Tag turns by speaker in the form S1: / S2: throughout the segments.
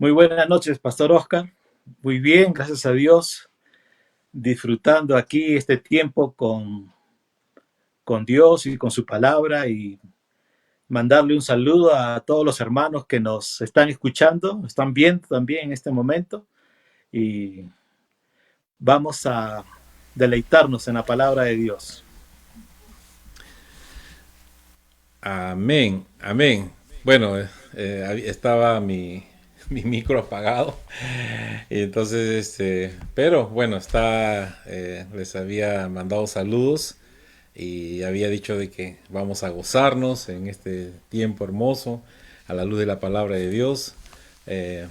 S1: Muy buenas noches, Pastor Oscar. Muy bien, gracias a Dios, disfrutando aquí este tiempo con Dios y con su palabra y mandarle un saludo a todos los hermanos que nos están escuchando, están viendo también en este momento y vamos a deleitarnos en la palabra de Dios.
S2: Amén, amén. Bueno, estaba mi micro apagado, y entonces, pero bueno, les había mandado saludos y había dicho de que vamos a gozarnos en este tiempo hermoso a la luz de la palabra de Dios, eh,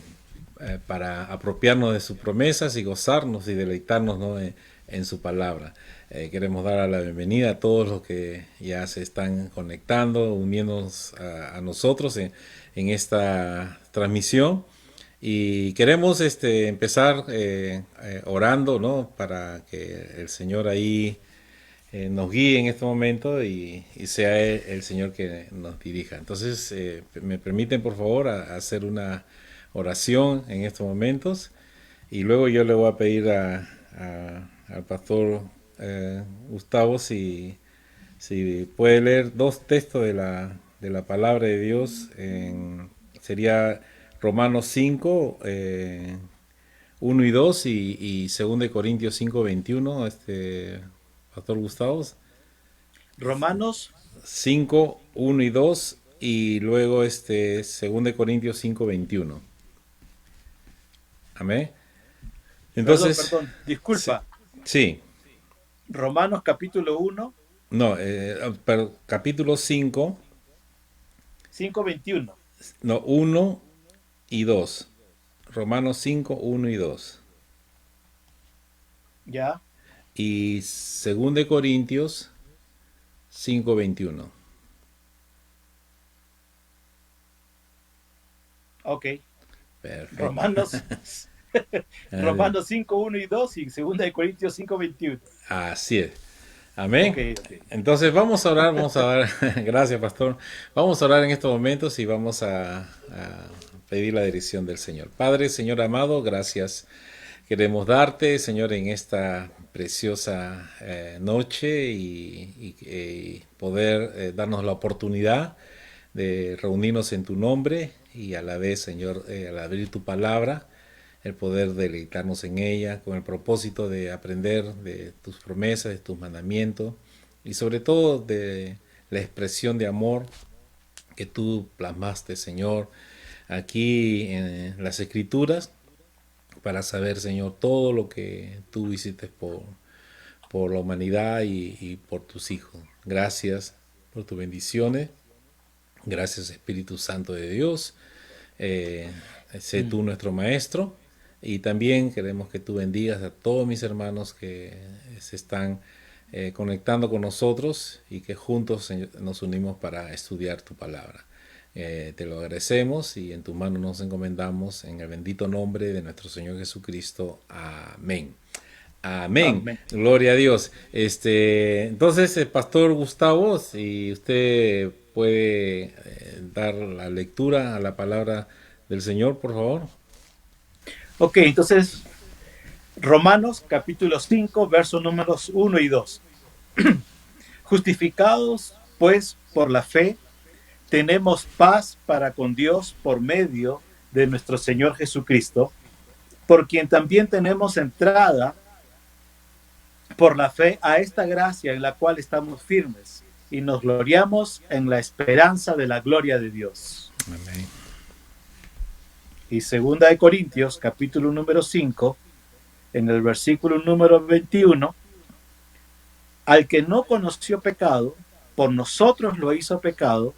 S2: para apropiarnos de sus promesas y gozarnos y deleitarnos, ¿no? En su palabra. Queremos dar la bienvenida a todos los que ya se están conectando, uniéndonos a nosotros en esta transmisión. Y queremos empezar orando, ¿no? Para que el Señor ahí nos guíe en este momento y sea el Señor que nos dirija. Entonces, me permiten por favor hacer una oración en estos momentos y luego yo le voy a pedir al pastor Gustavo si puede leer dos textos de la palabra de Dios. Sería Romanos 5, 1 y 2 y 2 de Corintios 5, 21. Pastor Gustavo.
S1: Romanos,
S2: 5 1 y 2 y luego 2 de Corintios 5 21. Amén. Entonces, sí,
S1: disculpa,
S2: sí,
S1: Romanos capítulo 1,
S2: no, pero capítulo 5
S1: 5:21,
S2: no, 1 y 2. Romanos 5 1 y 2.
S1: ¿ya?
S2: Y 2 de Corintios 5 21.
S1: Ok,
S2: Perfecto.
S1: Romanos, Romanos 5:1 y 2 y 2 Corintios 5:21.
S2: Así es.
S1: Ok,
S2: Amén.
S1: ok.
S2: Entonces vamos a orar, vamos a dar, gracias pastor, vamos a orar en estos momentos y vamos a pedir la dirección del Señor. Padre, Señor amado, gracias. Queremos darte, Señor, en esta preciosa noche y poder darnos la oportunidad de reunirnos en tu nombre y a la vez, Señor, al abrir tu palabra, el poder deleitarnos en ella con el propósito de aprender de tus promesas, de tus mandamientos y sobre todo de la expresión de amor que tú plasmaste, Señor, aquí en las Escrituras para saber, Señor, todo lo que tú hiciste por la humanidad y por tus hijos. Gracias por tus bendiciones. Gracias, Espíritu Santo de Dios. Eh, Sé
S1: Mm.
S2: tú nuestro Maestro. Y también queremos que tú bendigas a todos mis hermanos que se están conectando con nosotros y que juntos nos unimos para estudiar tu palabra. Te lo agradecemos y en tus manos nos encomendamos en el bendito nombre de nuestro Señor Jesucristo. Amén. Amén.
S1: Amén.
S2: Gloria a Dios. Entonces, Pastor Gustavo, si usted puede dar la lectura a la palabra del Señor, por favor.
S1: Ok, entonces, Romanos capítulo 5, versos números 1 y 2. Justificados, pues, por la fe, tenemos paz para con Dios por medio de nuestro Señor Jesucristo, por quien también tenemos entrada por la fe a esta gracia en la cual estamos firmes y nos gloriamos en la esperanza de la gloria de Dios.
S2: Amén.
S1: Y segunda de Corintios, capítulo número 5, en el versículo número 21, al que no conoció pecado, por nosotros lo hizo pecado,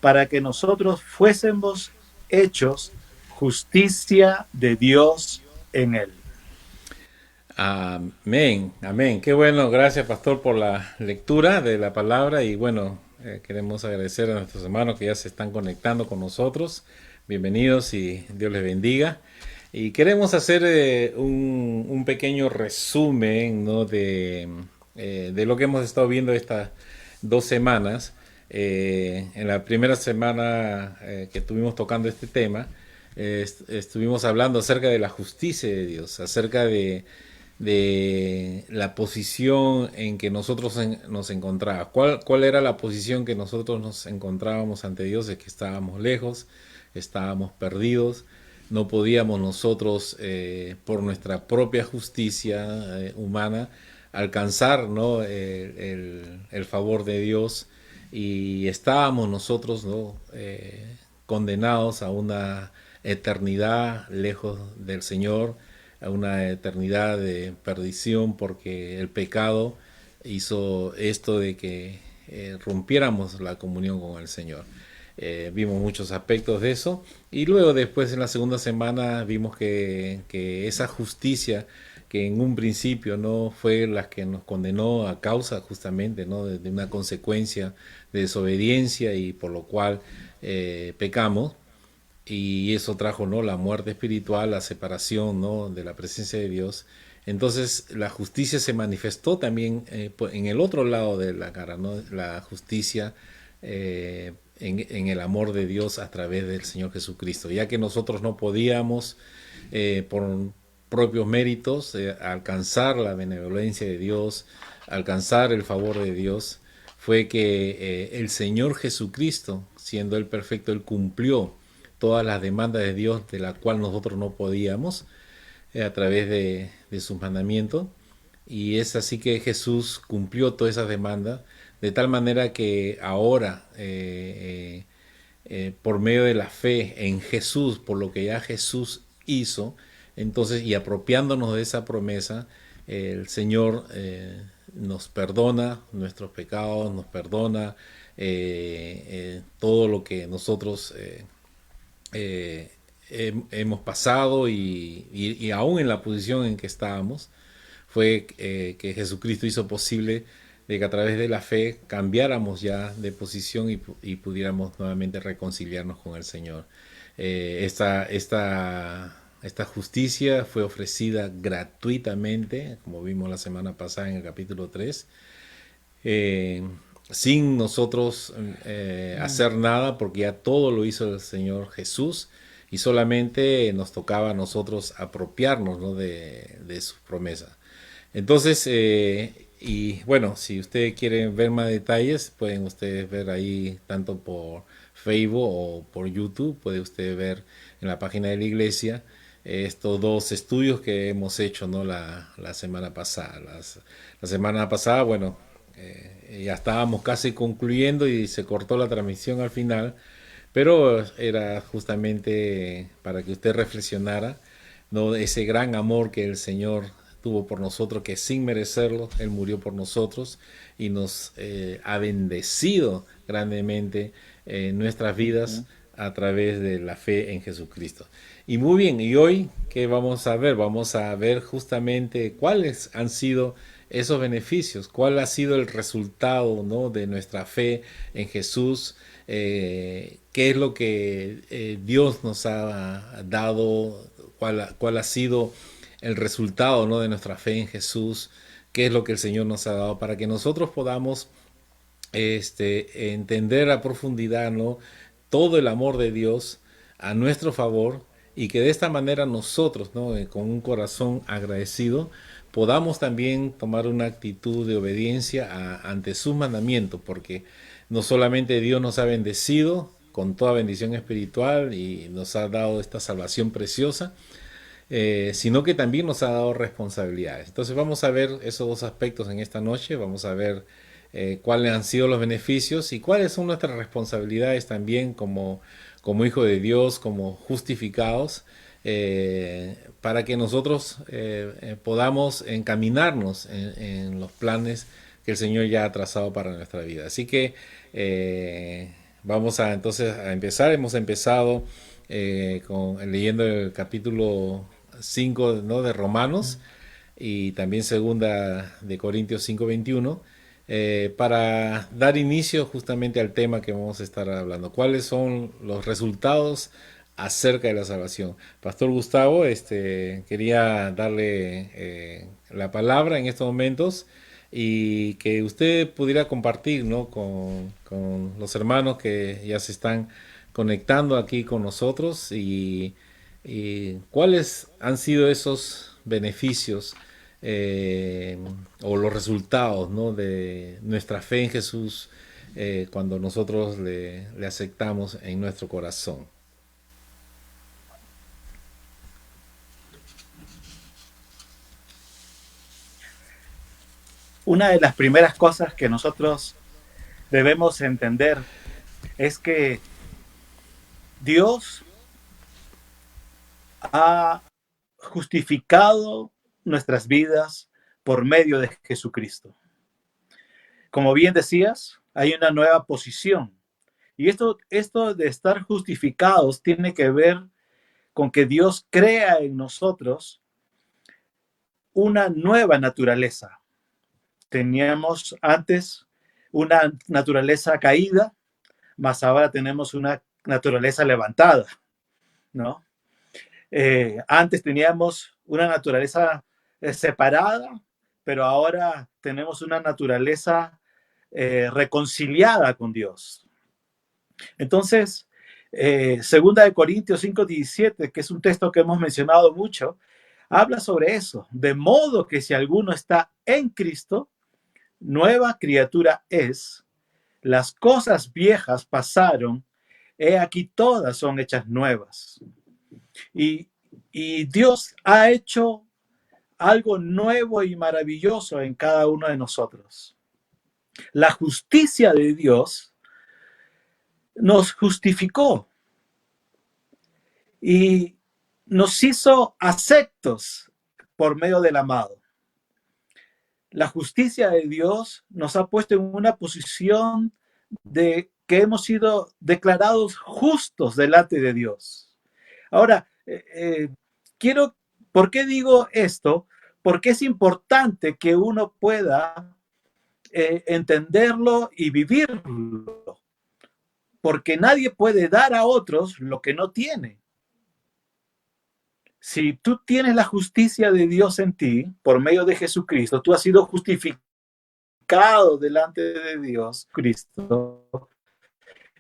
S1: para que nosotros fuésemos hechos justicia de Dios en él.
S2: Amén, amén. Qué bueno, gracias Pastor por la lectura de la palabra y bueno, queremos agradecer a nuestros hermanos que ya se están conectando con nosotros. Bienvenidos y Dios les bendiga. Y queremos hacer un pequeño resumen, ¿no? De lo que hemos estado viendo estas 2 semanas. En la primera semana que estuvimos tocando este tema, estuvimos hablando acerca de la justicia de Dios, acerca de la posición en que nosotros nos encontrábamos. ¿Cuál era la posición que nosotros nos encontrábamos ante Dios? Es que estábamos lejos, estábamos perdidos, no podíamos nosotros, por nuestra propia justicia humana, alcanzar, ¿no? El favor de Dios, y estábamos nosotros, ¿no? Condenados a una eternidad lejos del Señor, a una eternidad de perdición, porque el pecado hizo esto de que rompiéramos la comunión con el Señor. Vimos muchos aspectos de eso, y luego después en la segunda semana vimos que esa justicia que en un principio no fue la que nos condenó a causa justamente, ¿no? De una consecuencia de desobediencia, y por lo cual pecamos, y eso trajo, ¿no? La muerte espiritual, la separación, ¿no? De la presencia de Dios. Entonces la justicia se manifestó también en el otro lado de la cara, ¿no? La justicia en el amor de Dios a través del Señor Jesucristo, ya que nosotros no podíamos por propios méritos alcanzar la benevolencia de Dios, alcanzar el favor de Dios. Fue que el Señor Jesucristo, siendo el perfecto, Él cumplió todas las demandas de Dios, de la cual nosotros no podíamos, a través de sus mandamientos. Y es así que Jesús cumplió todas esas demandas, de tal manera que ahora, por medio de la fe en Jesús, por lo que ya Jesús hizo, entonces, y apropiándonos de esa promesa, el Señor nos perdona nuestros pecados, nos perdona todo lo que nosotros hemos pasado, y aún en la posición en que estábamos, fue que Jesucristo hizo posible de que a través de la fe cambiáramos ya de posición, y pudiéramos nuevamente reconciliarnos con el Señor. Esta justicia fue ofrecida gratuitamente, como vimos la semana pasada en el capítulo 3, eh, sin nosotros hacer nada, porque ya todo lo hizo el Señor Jesús, y solamente nos tocaba a nosotros apropiarnos, ¿no? de sus promesas. Entonces, y bueno, si ustedes quieren ver más detalles, pueden ustedes ver ahí tanto por Facebook o por YouTube, puede usted ver en la página de la iglesia estos dos estudios que hemos hecho, ¿no? La semana pasada. La semana pasada, bueno, ya estábamos casi concluyendo y se cortó la transmisión al final, pero era justamente para que usted reflexionara, ¿no? Ese gran amor que el Señor tuvo por nosotros, que sin merecerlo, Él murió por nosotros, y nos ha bendecido grandemente en nuestras vidas a través de la fe en Jesucristo. Y muy bien, y hoy, ¿qué vamos a ver? Vamos a ver justamente cuáles han sido esos beneficios, cuál ha sido el resultado, ¿no? De nuestra fe en Jesús, qué es lo que Dios nos ha dado, cuál ha sido el resultado, ¿no? De nuestra fe en Jesús, qué es lo que el Señor nos ha dado, para que nosotros podamos entender a profundidad, ¿no? Todo el amor de Dios a nuestro favor, y que de esta manera nosotros, ¿no? Con un corazón agradecido, podamos también tomar una actitud de obediencia ante sus mandamientos, porque no solamente Dios nos ha bendecido con toda bendición espiritual y nos ha dado esta salvación preciosa, sino que también nos ha dado responsabilidades. Entonces vamos a ver esos dos aspectos en esta noche. Vamos a ver cuáles han sido los beneficios y cuáles son nuestras responsabilidades también como hijo de Dios, como justificados, para que nosotros podamos encaminarnos en los planes que el Señor ya ha trazado para nuestra vida. Así que vamos entonces a empezar. Hemos empezado leyendo el capítulo 5, ¿no? De Romanos, y también segunda de Corintios 5:21, para dar inicio justamente al tema que vamos a estar hablando. ¿Cuáles son los resultados acerca de la salvación? Pastor Gustavo, quería darle la palabra en estos momentos, y que usted pudiera compartir, ¿no? con los hermanos que ya se están conectando aquí con nosotros y cuáles han sido esos beneficios eh, o los resultados, ¿no?, de nuestra fe en Jesús cuando nosotros le aceptamos en nuestro corazón.
S1: Una de las primeras cosas que nosotros debemos entender es que Dios ha justificado nuestras vidas por medio de Jesucristo. Como bien decías, hay una nueva posición. Y esto de estar justificados tiene que ver con que Dios crea en nosotros una nueva naturaleza. Teníamos antes una naturaleza caída, mas ahora tenemos una naturaleza levantada, ¿no? Antes teníamos una naturaleza separada, pero ahora tenemos una naturaleza reconciliada con Dios. Entonces, Segunda de Corintios 5:17, que es un texto que hemos mencionado mucho, habla sobre eso. De modo que si alguno está en Cristo, nueva criatura es. Las cosas viejas pasaron, he aquí todas son hechas nuevas. Y, y Dios ha hecho algo nuevo y maravilloso en cada uno de nosotros. La justicia de Dios nos justificó y nos hizo aceptos por medio del amado. La justicia de Dios nos ha puesto en una posición de que hemos sido declarados justos delante de Dios. Ahora, ¿por qué digo esto? Porque es importante que uno pueda entenderlo y vivirlo, porque nadie puede dar a otros lo que no tiene. Si tú tienes la justicia de Dios en ti, por medio de Jesucristo, tú has sido justificado delante de Dios, Cristo.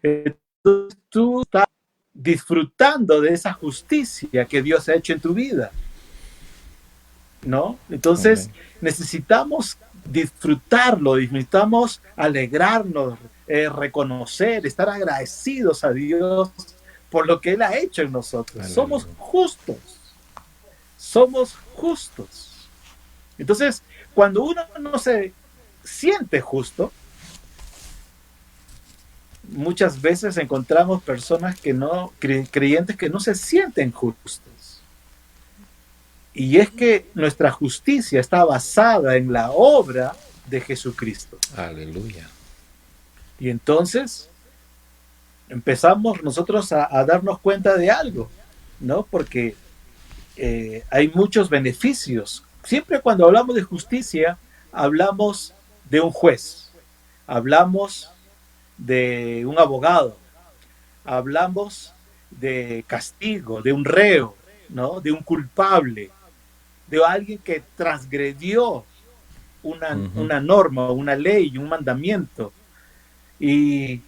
S1: Entonces, tú estás disfrutando de esa justicia que Dios ha hecho en tu vida, ¿no? Entonces,
S2: Amén.
S1: necesitamos disfrutarlo, necesitamos alegrarnos, reconocer, estar agradecidos a Dios por lo que Él ha hecho en nosotros. Somos
S2: Aleluya.
S1: justos. Somos justos. Entonces, cuando uno no se siente justo, muchas veces encontramos personas que no, creyentes que no se sienten justos. Y es que nuestra justicia está basada en la obra de Jesucristo.
S2: Aleluya.
S1: Y entonces empezamos nosotros a darnos cuenta de algo, ¿no? Porque hay muchos beneficios. Siempre cuando hablamos de justicia, hablamos de un juez, hablamos de un abogado, hablamos de castigo, de un reo, ¿no? De un culpable, de alguien que transgredió una norma, una ley, un mandamiento. Y,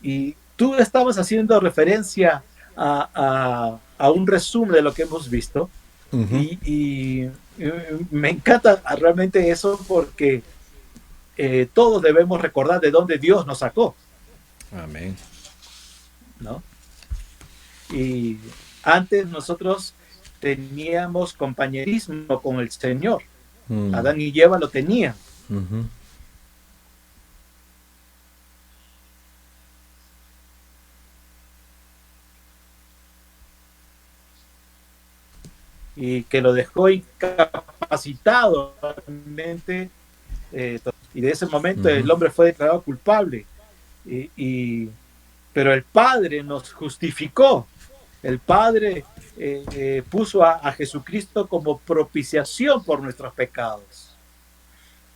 S1: y tú estabas haciendo referencia a un resumen de lo que hemos visto. Y me encanta realmente eso porque todos debemos recordar de dónde Dios nos sacó,
S2: Amén.
S1: ¿no? Y antes nosotros teníamos compañerismo con el Señor.
S2: Mm.
S1: Adán y Eva lo tenían.
S2: Ujú.
S1: Y que lo dejó incapacitado realmente. Y de ese momento el
S2: Ujú.
S1: hombre fue declarado culpable. Pero el Padre nos justificó. El Padre puso a Jesucristo como propiciación por nuestros pecados.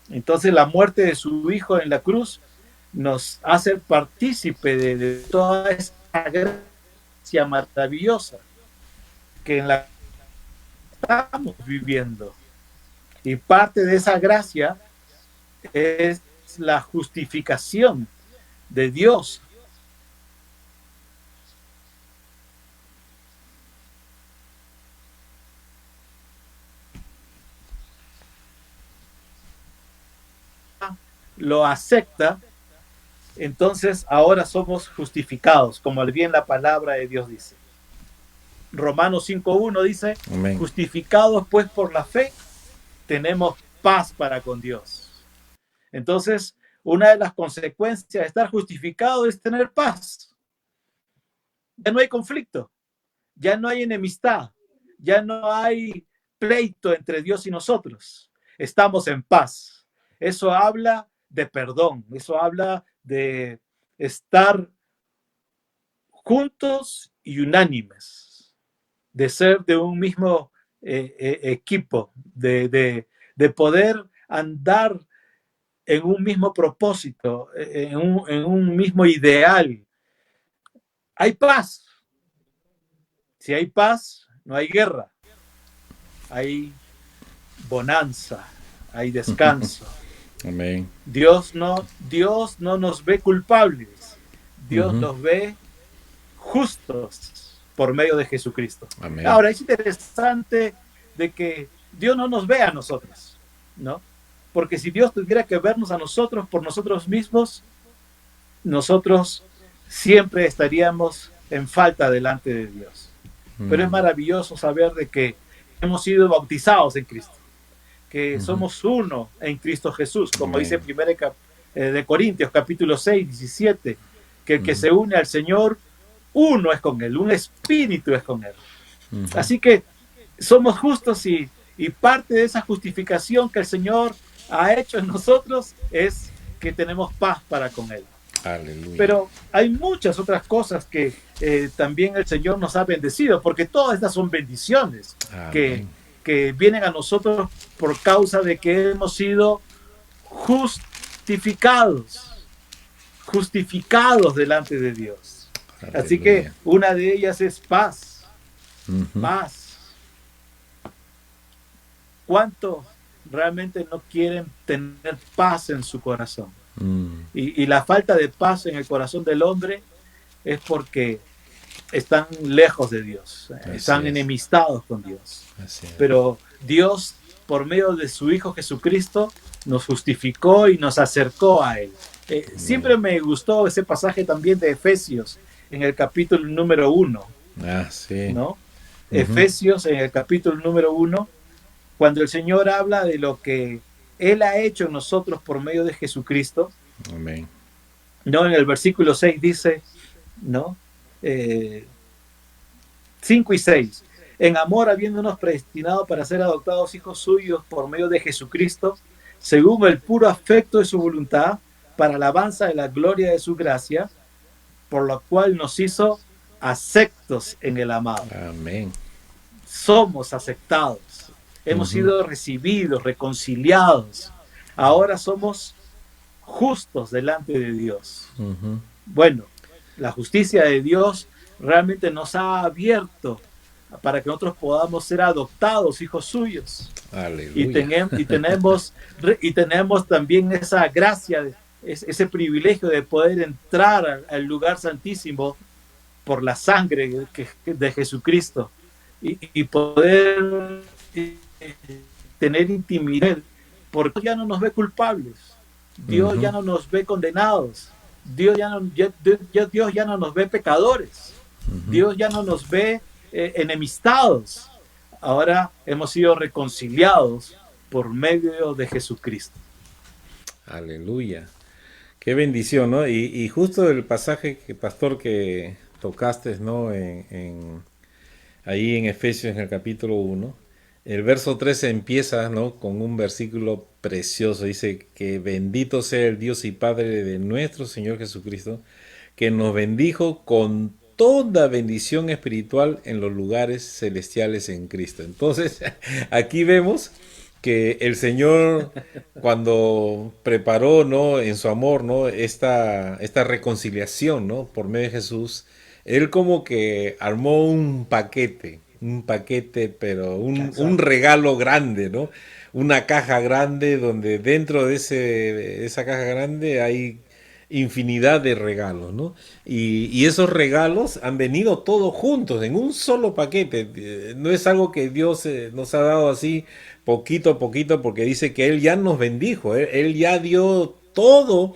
S1: Entonces la muerte de su Hijo en la cruz nos hace partícipe de toda esa gracia maravillosa que en la estamos viviendo. Y parte de esa gracia es la justificación de Dios lo acepta, entonces ahora somos justificados, como bien la palabra de Dios dice. Romanos 5.1 dice,
S2: Amén.
S1: justificados pues por la fe, tenemos paz para con Dios. Entonces, una de las consecuencias de estar justificado es tener paz. Ya no hay conflicto, ya no hay enemistad, ya no hay pleito entre Dios y nosotros. Estamos en paz. Eso habla de perdón, eso habla de estar juntos y unánimes, de ser de un mismo equipo, de poder andar en un mismo propósito, en un mismo ideal. Hay paz. Si hay paz, no hay guerra. Hay bonanza, hay descanso.
S2: Amén.
S1: Dios no nos ve culpables. Dios
S2: Ujú.
S1: nos ve justos por medio de Jesucristo.
S2: Amén.
S1: Ahora, es interesante de que Dios no nos ve a nosotros, ¿no? Porque si Dios tuviera que vernos a nosotros por nosotros mismos, nosotros siempre estaríamos en falta delante de Dios. Pero es
S2: Mm.
S1: maravilloso saber de que hemos sido bautizados en Cristo, que
S2: Ujú.
S1: somos uno en Cristo Jesús, como dice
S2: Amén.
S1: 1 de Corintios capítulo 6, 17, que el que
S2: Ujú.
S1: se une al Señor, uno es con Él, un espíritu es con Él.
S2: Ujú.
S1: Así que somos justos y parte de esa justificación que el Señor ha hecho en nosotros es que tenemos paz para con Él.
S2: Aleluya.
S1: Pero hay muchas otras cosas que también el Señor nos ha bendecido, porque todas estas son bendiciones
S2: Amén.
S1: que vienen a nosotros por causa de que hemos sido justificados delante de Dios. Así que
S2: Aleluya.
S1: una de ellas es paz,
S2: Ujú.
S1: paz. ¿Cuántos realmente no quieren tener paz en su corazón?
S2: Mm.
S1: Y la falta de paz en el corazón del hombre es porque están lejos de Dios,
S2: Así
S1: están
S2: es.
S1: enemistados con Dios.
S2: Así es.
S1: Pero Dios, por medio de su Hijo Jesucristo, nos justificó y nos acercó a Él.
S2: Amén.
S1: Siempre me gustó ese pasaje también de Efesios, en el capítulo número 1,
S2: Ah, sí.
S1: ¿no?
S2: Ujú.
S1: Efesios, en el capítulo número 1, cuando el Señor habla de lo que Él ha hecho en nosotros por medio de Jesucristo,
S2: Amén.
S1: ¿no? En el versículo 6 dice, ¿no? Eh, 5 y 6. En amor, habiéndonos predestinado para ser adoptados hijos suyos por medio de Jesucristo, según el puro afecto de su voluntad, para alabanza de la gloria de su gracia, por lo cual nos hizo aceptos en el amado.
S2: Amén.
S1: Somos aceptados, hemos
S2: Ujú.
S1: sido recibidos, reconciliados. Ahora somos justos delante de Dios.
S2: Ujú.
S1: Bueno, la justicia de Dios realmente nos ha abierto para que nosotros podamos ser adoptados hijos suyos y,
S2: Aleluya.
S1: y tenemos también esa gracia, ese privilegio de poder entrar al lugar santísimo por la sangre de Jesucristo y poder tener intimidad, porque ya no nos ve culpables, Dios
S2: Ujú.
S1: ya no nos ve condenados, Dios ya no nos ve pecadores,
S2: Ujú.
S1: Dios ya no nos ve enemistados. Ahora hemos sido reconciliados por medio de Jesucristo.
S2: Aleluya. Qué bendición, ¿no? Y justo el pasaje que, pastor, que tocaste, ¿no? Ahí en Efesios, en el capítulo 1, el verso 13 empieza, ¿no? Con un versículo precioso. Dice que bendito sea el Dios y Padre de nuestro Señor Jesucristo, que nos bendijo con toda bendición espiritual en los lugares celestiales en Cristo. Entonces, aquí vemos que el Señor, cuando preparó, ¿no? En su amor, ¿no? Esta reconciliación, ¿no? Por medio de Jesús, Él como que armó un paquete, pero un
S1: Exacto.
S2: regalo grande, ¿no? Una caja grande donde dentro de esa caja grande hay infinidad de regalos, ¿no? Y esos regalos han venido todos juntos en un solo paquete. No es algo que Dios nos ha dado así poquito a poquito, porque dice que Él ya nos bendijo, Él ya dio todo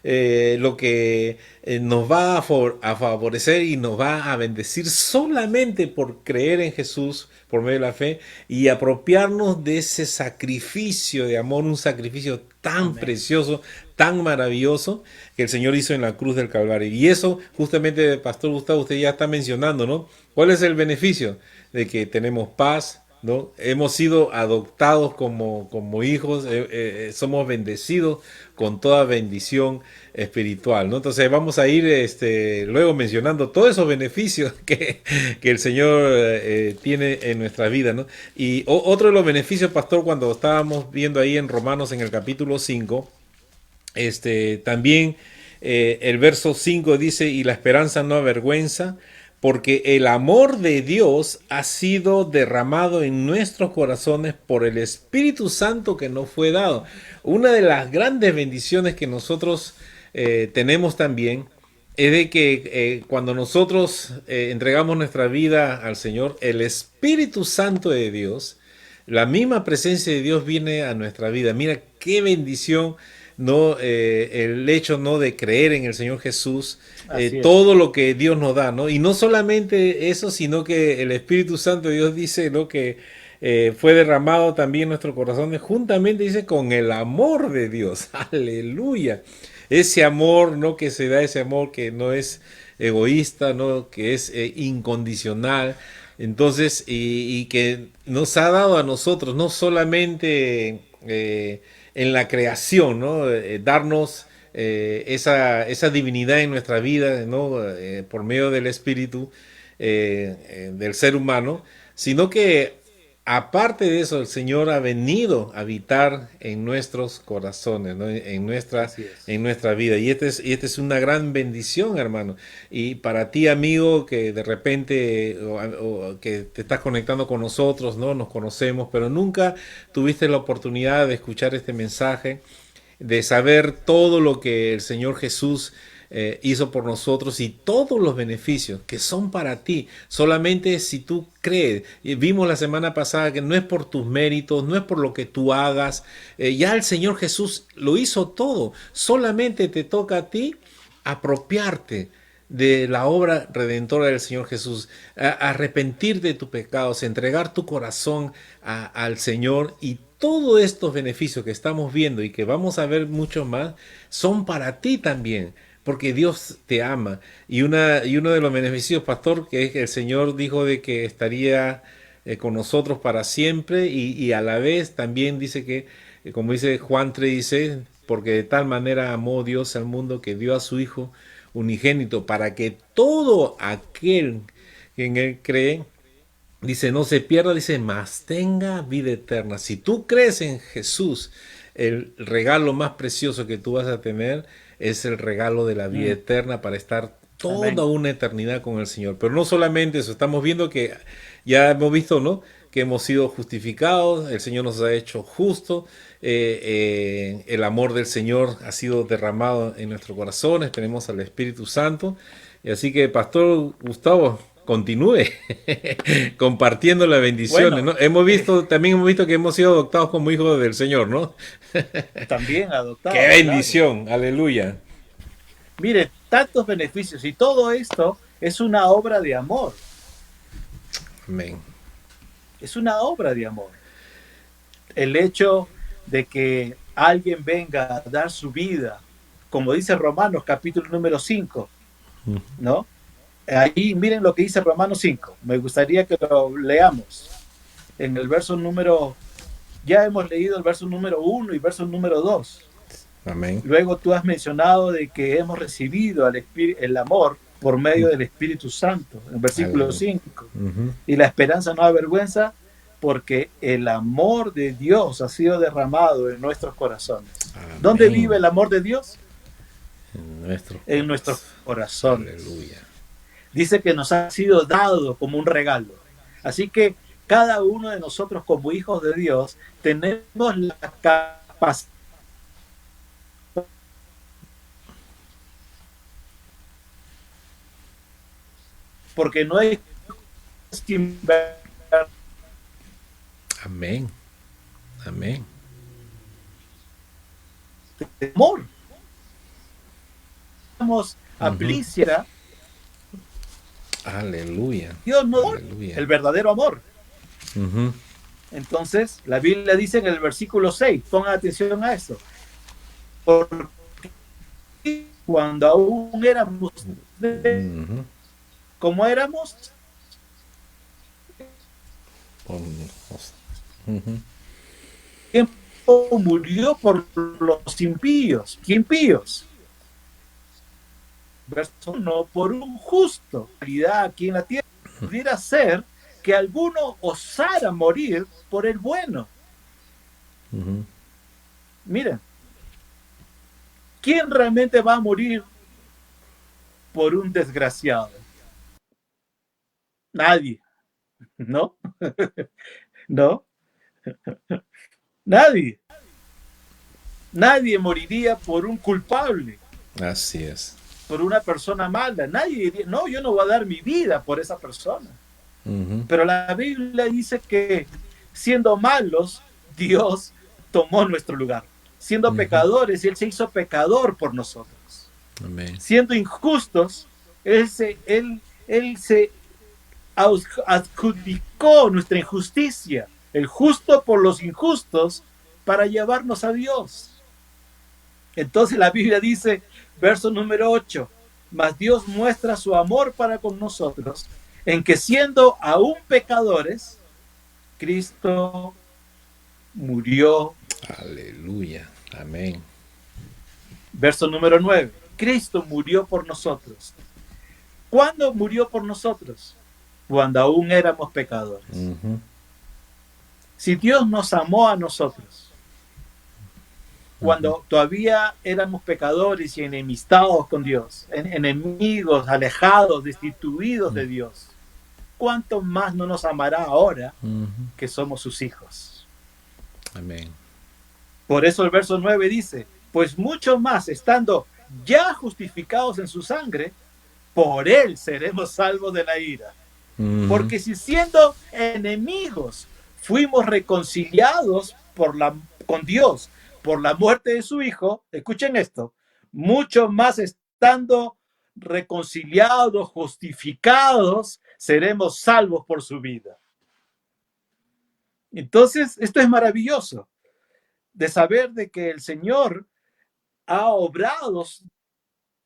S2: lo que nos va a favorecer y nos va a bendecir solamente por creer en Jesús por medio de la fe y apropiarnos de ese sacrificio de amor, un sacrificio tan
S1: Amén.
S2: precioso, tan maravilloso que el Señor hizo en la cruz del Calvario. Y eso justamente, Pastor Gustavo, usted ya está mencionando, ¿no? ¿Cuál es el beneficio? De que tenemos paz, ¿no? Hemos sido adoptados como hijos, somos bendecidos con toda bendición espiritual, ¿no? Entonces vamos a ir luego mencionando todos esos beneficios que el Señor tiene en nuestra vida, ¿no? Y otro de los beneficios, pastor, cuando estábamos viendo ahí en Romanos en el capítulo 5, también el verso 5 dice, y la esperanza no avergüenza, porque el amor de Dios ha sido derramado en nuestros corazones por el Espíritu Santo que nos fue dado. Una de las grandes bendiciones que nosotros tenemos también es de que cuando nosotros entregamos nuestra vida al Señor, el Espíritu Santo de Dios, la misma presencia de Dios viene a nuestra vida. Mira qué bendición, no el hecho no de creer en el Señor Jesús,
S1: Así es.
S2: todo lo que Dios nos da, ¿no? Y no solamente eso, sino que el Espíritu Santo de Dios dice, ¿no? Que fue derramado también en nuestros corazones, juntamente dice con el amor de Dios. Aleluya. Ese amor, ¿no? Que se da, ese amor que no es egoísta, ¿no? Que es incondicional. Entonces, y que nos ha dado a nosotros, no solamente en la creación, ¿no? Darnos esa divinidad en nuestra vida, ¿no? Por medio del espíritu del ser humano, sino que aparte de eso, el Señor ha venido a habitar en nuestros corazones, ¿no?
S1: Así es.
S2: En nuestra vida. Y esta es una gran bendición, hermano. Y para ti, amigo, que de repente o que te estás conectando con nosotros, ¿no? Nos conocemos, pero nunca tuviste la oportunidad de escuchar este mensaje, de saber todo lo que el Señor Jesús hizo por nosotros y todos los beneficios que son para ti, solamente si tú crees. Y vimos la semana pasada que no es por tus méritos, no es por lo que tú hagas, ya el Señor Jesús lo hizo todo, solamente te toca a ti apropiarte de la obra redentora del Señor Jesús, arrepentir de tus pecados, entregar tu corazón al Señor, y todos estos beneficios que estamos viendo y que vamos a ver mucho más son para ti también, porque Dios te ama. Y uno de los beneficios, pastor, que es que el Señor dijo de que estaría con nosotros para siempre, y a la vez también dice que, como dice Juan 3, dice, porque de tal manera amó Dios al mundo que dio a su Hijo unigénito para que todo aquel que en él cree, dice, no se pierda, dice, mas tenga vida eterna. Si tú crees en Jesús, el regalo más precioso que tú vas a tener es el regalo de la vida
S1: Mm,
S2: eterna para estar toda
S1: amén.
S2: una eternidad con el Señor. Pero no solamente eso, estamos viendo que ya hemos visto, ¿no? Que hemos sido justificados, el Señor nos ha hecho justos, el amor del Señor ha sido derramado en nuestros corazones, tenemos al Espíritu Santo. Y así que, Pastor Gustavo, continúe compartiendo las bendiciones,
S1: Bueno,
S2: ¿no? También hemos visto que hemos sido adoptados como hijos del Señor, ¿no?
S1: también
S2: ¡Qué
S1: adoptados, claro.
S2: bendición! Aleluya.
S1: Mire, tantos beneficios y todo esto es una obra de amor.
S2: Amén.
S1: Es una obra de amor. El hecho de que alguien venga a dar su vida, como dice Romanos capítulo número 5, ¿no? Ahí miren lo que dice Romanos 5. Me gustaría que lo leamos. En el verso número, ya hemos leído el verso número 1 y verso número 2.
S2: Amén.
S1: Luego tú has mencionado de que hemos recibido el amor por medio del Espíritu Santo, en el versículo
S2: Aleluya.
S1: 5.
S2: Ujú.
S1: Y la esperanza no avergüenza porque el amor de Dios ha sido derramado en nuestros corazones. ¿Dónde vive
S2: Amén.
S1: el amor de Dios?
S2: En nuestros
S1: En nuestros
S2: corazones.
S1: corazones.
S2: Aleluya.
S1: Dice que nos ha sido dado como un regalo. Así que cada uno de nosotros como hijos de Dios tenemos la capacidad, porque no es sin ver,
S2: Amén. Amén.
S1: amor. Vamos a
S2: Ujú.
S1: Plicia,
S2: Aleluya.
S1: Dios no
S2: Aleluya.
S1: el verdadero amor.
S2: Ujú.
S1: Entonces, la Biblia dice en el versículo 6, pongan atención a eso, porque cuando aún éramos
S2: Ujú.
S1: como éramos,
S2: Ujú.
S1: tiempo murió por los impíos. ¿Qué impíos? Verso no por un justo. La realidad aquí en la tierra pudiera ser que alguno osara morir por el bueno.
S2: Ujú.
S1: Miren, ¿quién realmente va a morir por un desgraciado? Nadie, ¿no? ¿No? Nadie. Nadie moriría por un culpable,
S2: Así es.
S1: por una persona mala. Nadie diría, no, yo no voy a dar mi vida por esa persona.
S2: Ujú.
S1: Pero la Biblia dice que siendo malos, Dios tomó nuestro lugar. Siendo
S2: Ujú.
S1: pecadores, Él se hizo pecador por nosotros.
S2: Amén.
S1: Siendo injustos, Él se adjudicó nuestra injusticia, el justo por los injustos, para llevarnos a Dios. Entonces la Biblia dice, verso número 8, mas Dios muestra su amor para con nosotros, en que siendo aún pecadores, Cristo murió.
S2: Aleluya. Amén.
S1: Verso número 9, Cristo murió por nosotros. ¿Cuándo murió por nosotros? Cuando aún éramos pecadores.
S2: Ujú.
S1: Si Dios nos amó a nosotros,
S2: Ujú.
S1: cuando todavía éramos pecadores y enemistados con Dios, enemigos, alejados, destituidos de Dios, ¿cuánto más no nos amará ahora
S2: Ujú.
S1: que somos sus hijos?
S2: Amén.
S1: Por eso el verso 9 dice, pues mucho más estando ya justificados en su sangre, por él seremos salvos de la ira.
S2: Ujú.
S1: Porque si siendo enemigos fuimos reconciliados con Dios por la muerte de su Hijo, escuchen esto, mucho más estando reconciliados, justificados, seremos salvos por su vida. Entonces, esto es maravilloso, de saber de que el Señor ha obrado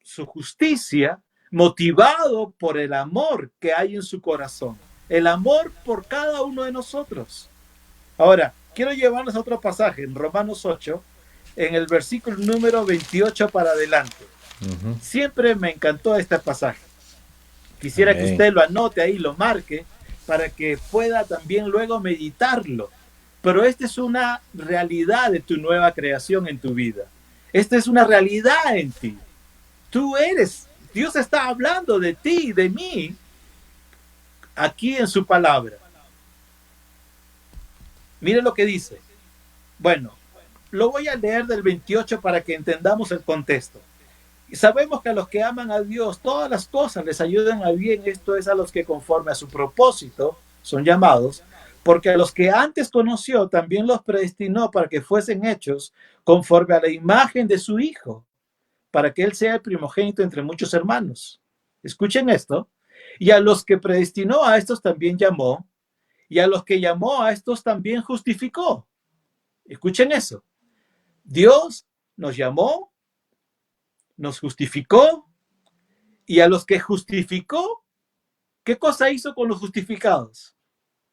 S1: su justicia motivado por el amor que hay en su corazón, el amor por cada uno de nosotros. Ahora, quiero llevarnos a otro pasaje en Romanos 8, en el versículo número 28 para adelante.
S2: Ujú.
S1: Siempre me encantó este pasaje. Quisiera que
S2: Amén.
S1: usted lo anote ahí, lo marque, para que pueda también luego meditarlo. Pero esta es una realidad de tu nueva creación en tu vida. Esta es una realidad en ti. Tú eres, Dios está hablando de ti y de mí aquí en su palabra. Mire lo que dice. Bueno, lo voy a leer del 28 para que entendamos el contexto. Y sabemos que a los que aman a Dios, todas las cosas les ayudan a bien. Esto es a los que conforme a su propósito son llamados, porque a los que antes conoció también los predestinó para que fuesen hechos conforme a la imagen de su Hijo, para que Él sea el primogénito entre muchos hermanos. Escuchen esto. Y a los que predestinó, a estos también llamó, y a los que llamó, a estos también justificó. Escuchen eso. Dios nos llamó, nos justificó, y a los que justificó, ¿qué cosa hizo con los justificados?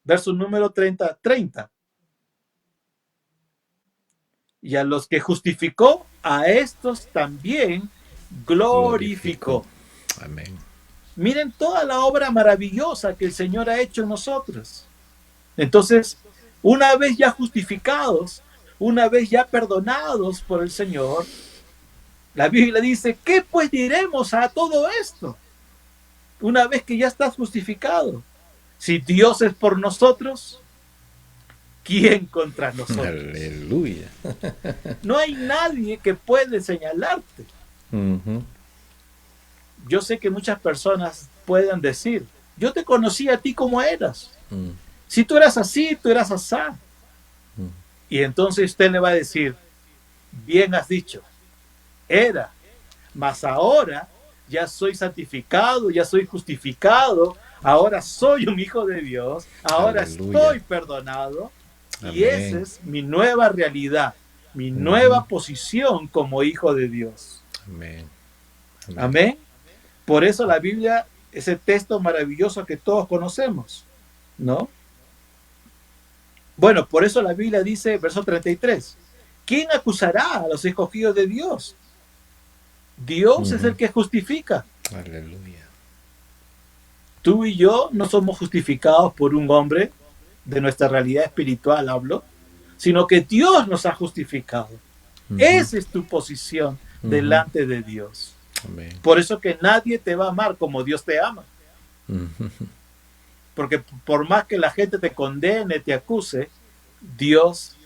S1: Verso número 30. Y a los que justificó, a estos también
S2: Glorificó.
S1: glorificó.
S2: Amén.
S1: Miren toda la obra maravillosa que el Señor ha hecho en nosotros. Entonces, una vez ya justificados, una vez ya perdonados por el Señor, la Biblia dice, ¿qué pues diremos a todo esto? Una vez que ya estás justificado. Si Dios es por nosotros, ¿quién contra nosotros?
S2: Aleluya.
S1: No hay nadie que puede señalarte.
S2: Ujú.
S1: Yo sé que muchas personas pueden decir, yo te conocí a ti como eras.
S2: Mm.
S1: Si tú eras así, tú eras asá.
S2: Mm.
S1: Y entonces usted le va a decir, bien has dicho, Era, mas ahora ya soy santificado, ya soy justificado, ahora soy un hijo de Dios, ahora
S2: Aleluya.
S1: estoy perdonado y esa
S2: Amén.
S1: es mi nueva realidad, mi
S2: Ujú.
S1: nueva posición como hijo de Dios.
S2: Amén. Amén.
S1: Amén. Por eso la Biblia, ese texto maravilloso que todos conocemos, ¿no? Bueno, por eso la Biblia dice, verso 33, ¿quién acusará a los escogidos de Dios? Dios es
S2: Ujú.
S1: el que justifica.
S2: Aleluya.
S1: Tú y yo no somos justificados por un hombre, de nuestra realidad espiritual hablo, sino que Dios nos ha justificado.
S2: Ujú.
S1: Esa es tu posición
S2: Ujú.
S1: delante de Dios.
S2: Amén.
S1: Por eso que nadie te va a amar como Dios te ama.
S2: Ujú.
S1: Porque por más que la gente te condene, te acuse, Dios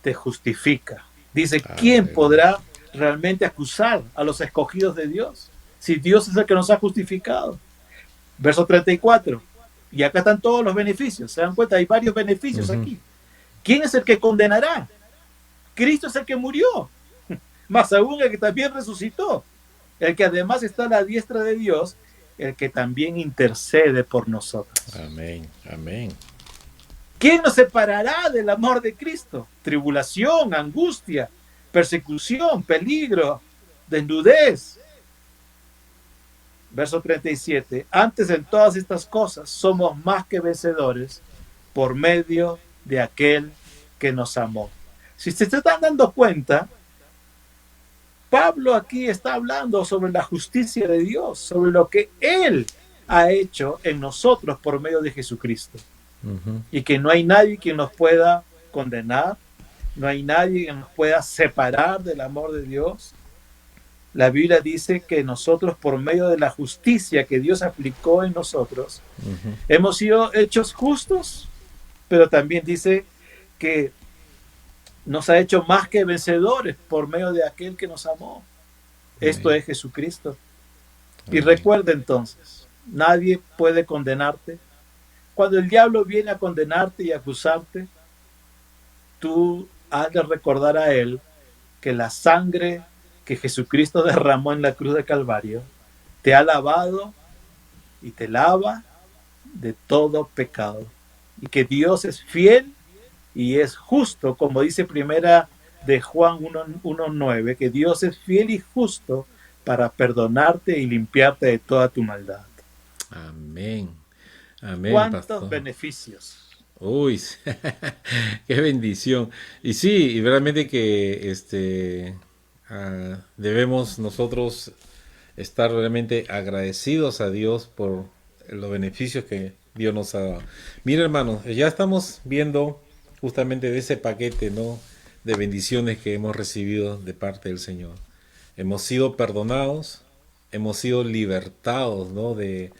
S1: te justifica. Dice, ¿quién
S2: Aleluya.
S1: podrá realmente acusar a los escogidos de Dios? Si Dios es el que nos ha justificado. Verso 34. Y acá están todos los beneficios. ¿Se dan cuenta? Hay varios beneficios
S2: Ujú.
S1: aquí. ¿Quién es el que condenará? Cristo es el que murió, más aún el que también resucitó, el que además está a la diestra de Dios, el que también intercede por nosotros.
S2: Amén. Amén.
S1: ¿Quién nos separará del amor de Cristo? Tribulación, angustia, persecución, peligro, desnudez. Verso 37. Antes en todas estas cosas somos más que vencedores por medio de aquel que nos amó. Si se están dando cuenta, Pablo aquí está hablando sobre la justicia de Dios, sobre lo que Él ha hecho en nosotros por medio de Jesucristo.
S2: Ujú.
S1: Y que no hay nadie que nos pueda condenar, no hay nadie que nos pueda separar del amor de Dios. La Biblia dice que nosotros, por medio de la justicia que Dios aplicó en nosotros,
S2: Ujú.
S1: hemos sido hechos justos, pero también dice que nos ha hecho más que vencedores por medio de aquel que nos amó. Esto
S2: Amén.
S1: es Jesucristo. Y
S2: Amén.
S1: recuerda entonces, nadie puede condenarte. Cuando el diablo viene a condenarte y acusarte, tú has de recordar a él que la sangre que Jesucristo derramó en la cruz de Calvario te ha lavado y te lava de todo pecado. Y que Dios es fiel y es justo, como dice primera de Juan 1:9, que Dios es fiel y justo para perdonarte y limpiarte de toda tu maldad.
S2: Amén. Amén,
S1: ¿Cuántos
S2: pastor.
S1: beneficios?
S2: Uy, qué bendición. Y sí, y realmente que debemos nosotros estar realmente agradecidos a Dios por los beneficios que Dios nos ha dado. Mira, hermanos, ya estamos viendo justamente de ese paquete, ¿no? De bendiciones que hemos recibido de parte del Señor. Hemos sido perdonados, hemos sido libertados, ¿no? De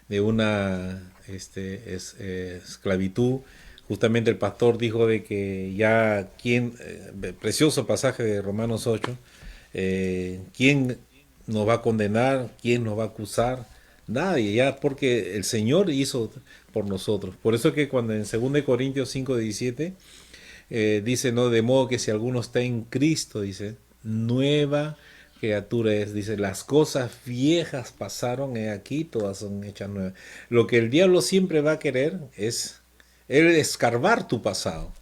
S2: una esclavitud. Justamente el pastor dijo de que ya precioso pasaje de Romanos 8, quién nos va a condenar, quién nos va a acusar, nadie, ya porque el Señor hizo por nosotros. Por eso que cuando en 2 Corintios 5:17 dice, no, de modo que si alguno está en Cristo, dice, nueva criatura es, dice, las cosas viejas pasaron, he aquí, todas son hechas nuevas. Lo que el diablo siempre va a querer es él escarbar tu pasado,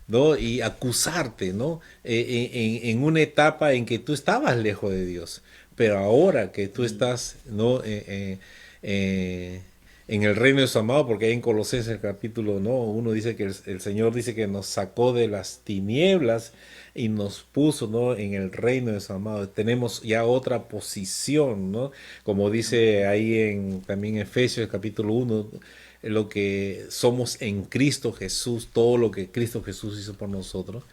S2: ¿no? Y acusarte, ¿no? En una etapa en que tú estabas lejos de Dios, pero ahora que tú estás, ¿no? En el reino de su amado, porque ahí en Colosenses el capítulo, ¿no? Uno dice que el Señor dice que nos sacó de las tinieblas y nos puso, ¿no? En el reino de su amado. Tenemos ya otra posición, ¿no? Como dice ahí también Efesios capítulo 1, lo que somos en Cristo Jesús, todo lo que Cristo Jesús hizo por nosotros.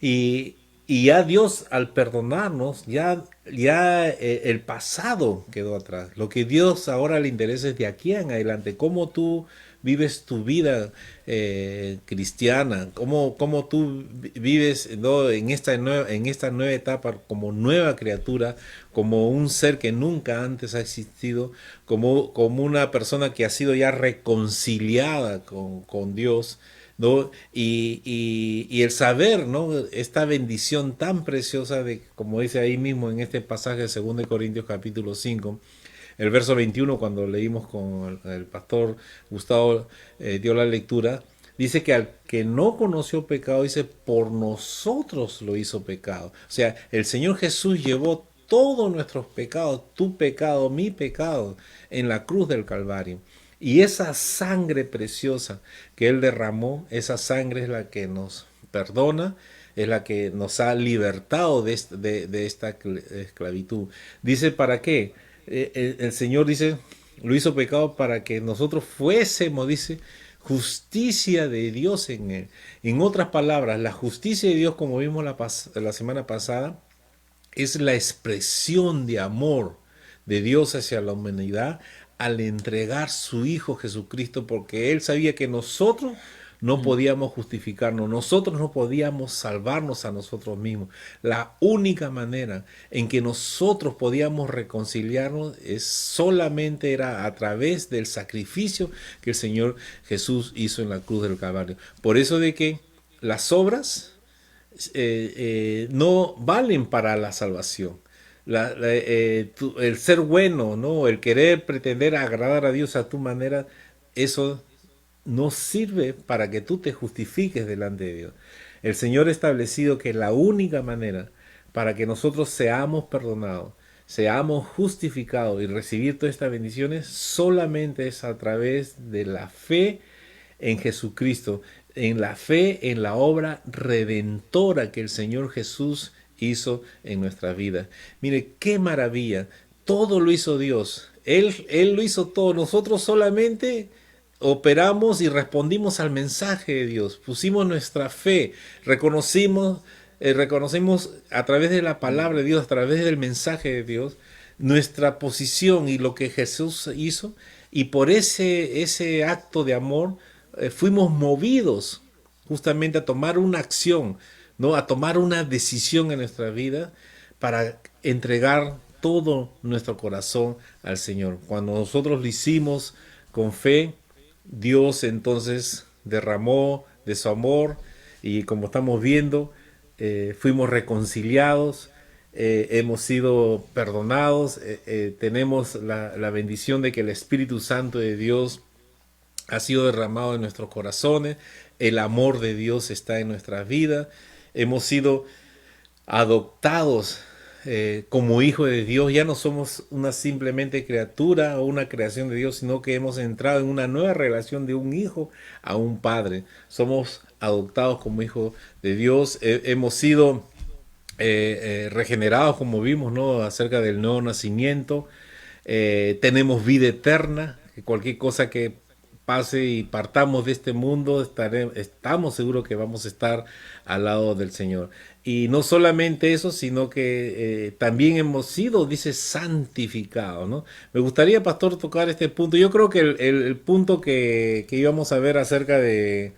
S2: Y, y ya Dios al perdonarnos, ya el pasado quedó atrás. Lo que Dios ahora le interesa es de aquí en adelante, cómo tú vives tu vida cristiana, cómo tú vives, ¿no? En esta nueva etapa como nueva criatura, como un ser que nunca antes ha existido, como una persona que ha sido ya reconciliada con Dios, ¿no? Y el saber, ¿no? Esta bendición tan preciosa de, como dice ahí mismo en este pasaje de 2 Corintios capítulo 5, el verso 21, cuando leímos con el pastor Gustavo, dio la lectura, dice que al que no conoció pecado, dice, por nosotros lo hizo pecado. O sea, el Señor Jesús llevó todos nuestros pecados, tu pecado, mi pecado, en la cruz del Calvario. Y esa sangre preciosa que Él derramó, esa sangre es la que nos perdona, es la que nos ha libertado de esta esclavitud. Dice, ¿para qué? El Señor dice, lo hizo pecado para que nosotros fuésemos, dice, justicia de Dios en Él. En otras palabras, la justicia de Dios, como vimos la semana pasada, es la expresión de amor de Dios hacia la humanidad al entregar su Hijo Jesucristo, porque Él sabía que nosotros no
S1: Mm.
S2: podíamos justificarnos, nosotros no podíamos salvarnos a nosotros mismos. La única manera en que nosotros podíamos reconciliarnos es solamente era a través del sacrificio que el Señor Jesús hizo en la cruz del Calvario. Por eso de que las obras no valen para la salvación. El ser bueno, ¿no? El querer pretender agradar a Dios a tu manera, eso no sirve para que tú te justifiques delante de Dios. El Señor ha establecido que la única manera para que nosotros seamos perdonados, seamos justificados y recibir todas estas bendiciones solamente es a través de la fe en Jesucristo, en la fe en la obra redentora que el Señor Jesús hizo en nuestra vida. Mire, qué maravilla. Todo lo hizo Dios. Él lo hizo todo. Nosotros solamente operamos y respondimos al mensaje de Dios. Pusimos nuestra fe. Reconocimos a través de la palabra de Dios, a través del mensaje de Dios, nuestra posición y lo que Jesús hizo. Y por ese acto de amor fuimos movidos justamente a tomar una acción, ¿no? A tomar una decisión en nuestra vida para entregar todo nuestro corazón al Señor. Cuando nosotros lo hicimos con fe, Dios entonces derramó de su amor y como estamos viendo, fuimos reconciliados, hemos sido perdonados, tenemos la bendición de que el Espíritu Santo de Dios ha sido derramado en nuestros corazones, el amor de Dios está en nuestras vidas, hemos sido adoptados como hijo de Dios, ya no somos una simplemente criatura o una creación de Dios, sino que hemos entrado en una nueva relación de un hijo a un padre. Somos adoptados como hijos de Dios, hemos sido regenerados, como vimos, ¿no? Acerca del nuevo nacimiento, tenemos vida eterna, que cualquier cosa que pase y partamos de este mundo, estamos seguros que vamos a estar al lado del Señor. Y no solamente eso, sino que también hemos sido, dice, santificados, ¿no? Me gustaría, pastor, tocar este punto. Yo creo que el punto que íbamos a ver acerca de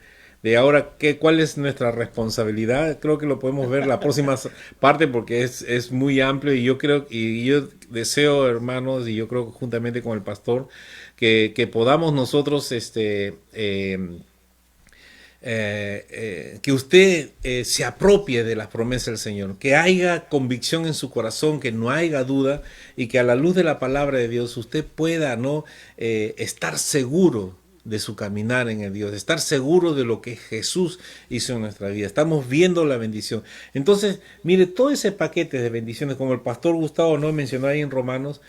S2: ahora, cuál es nuestra responsabilidad, creo que lo podemos ver la próxima parte porque es muy amplio y yo creo, y yo deseo, hermanos, y yo creo que juntamente con el pastor, que podamos nosotros que usted se apropie de las promesas del Señor, que haya convicción en su corazón, que no haya duda y que a la luz de la palabra de Dios usted pueda no estar seguro de su caminar en el Dios, estar seguro de lo que Jesús hizo en nuestra vida. Estamos viendo la bendición. Entonces, mire, todo ese paquete de bendiciones, como el pastor Gustavo no mencionó ahí en Romanos,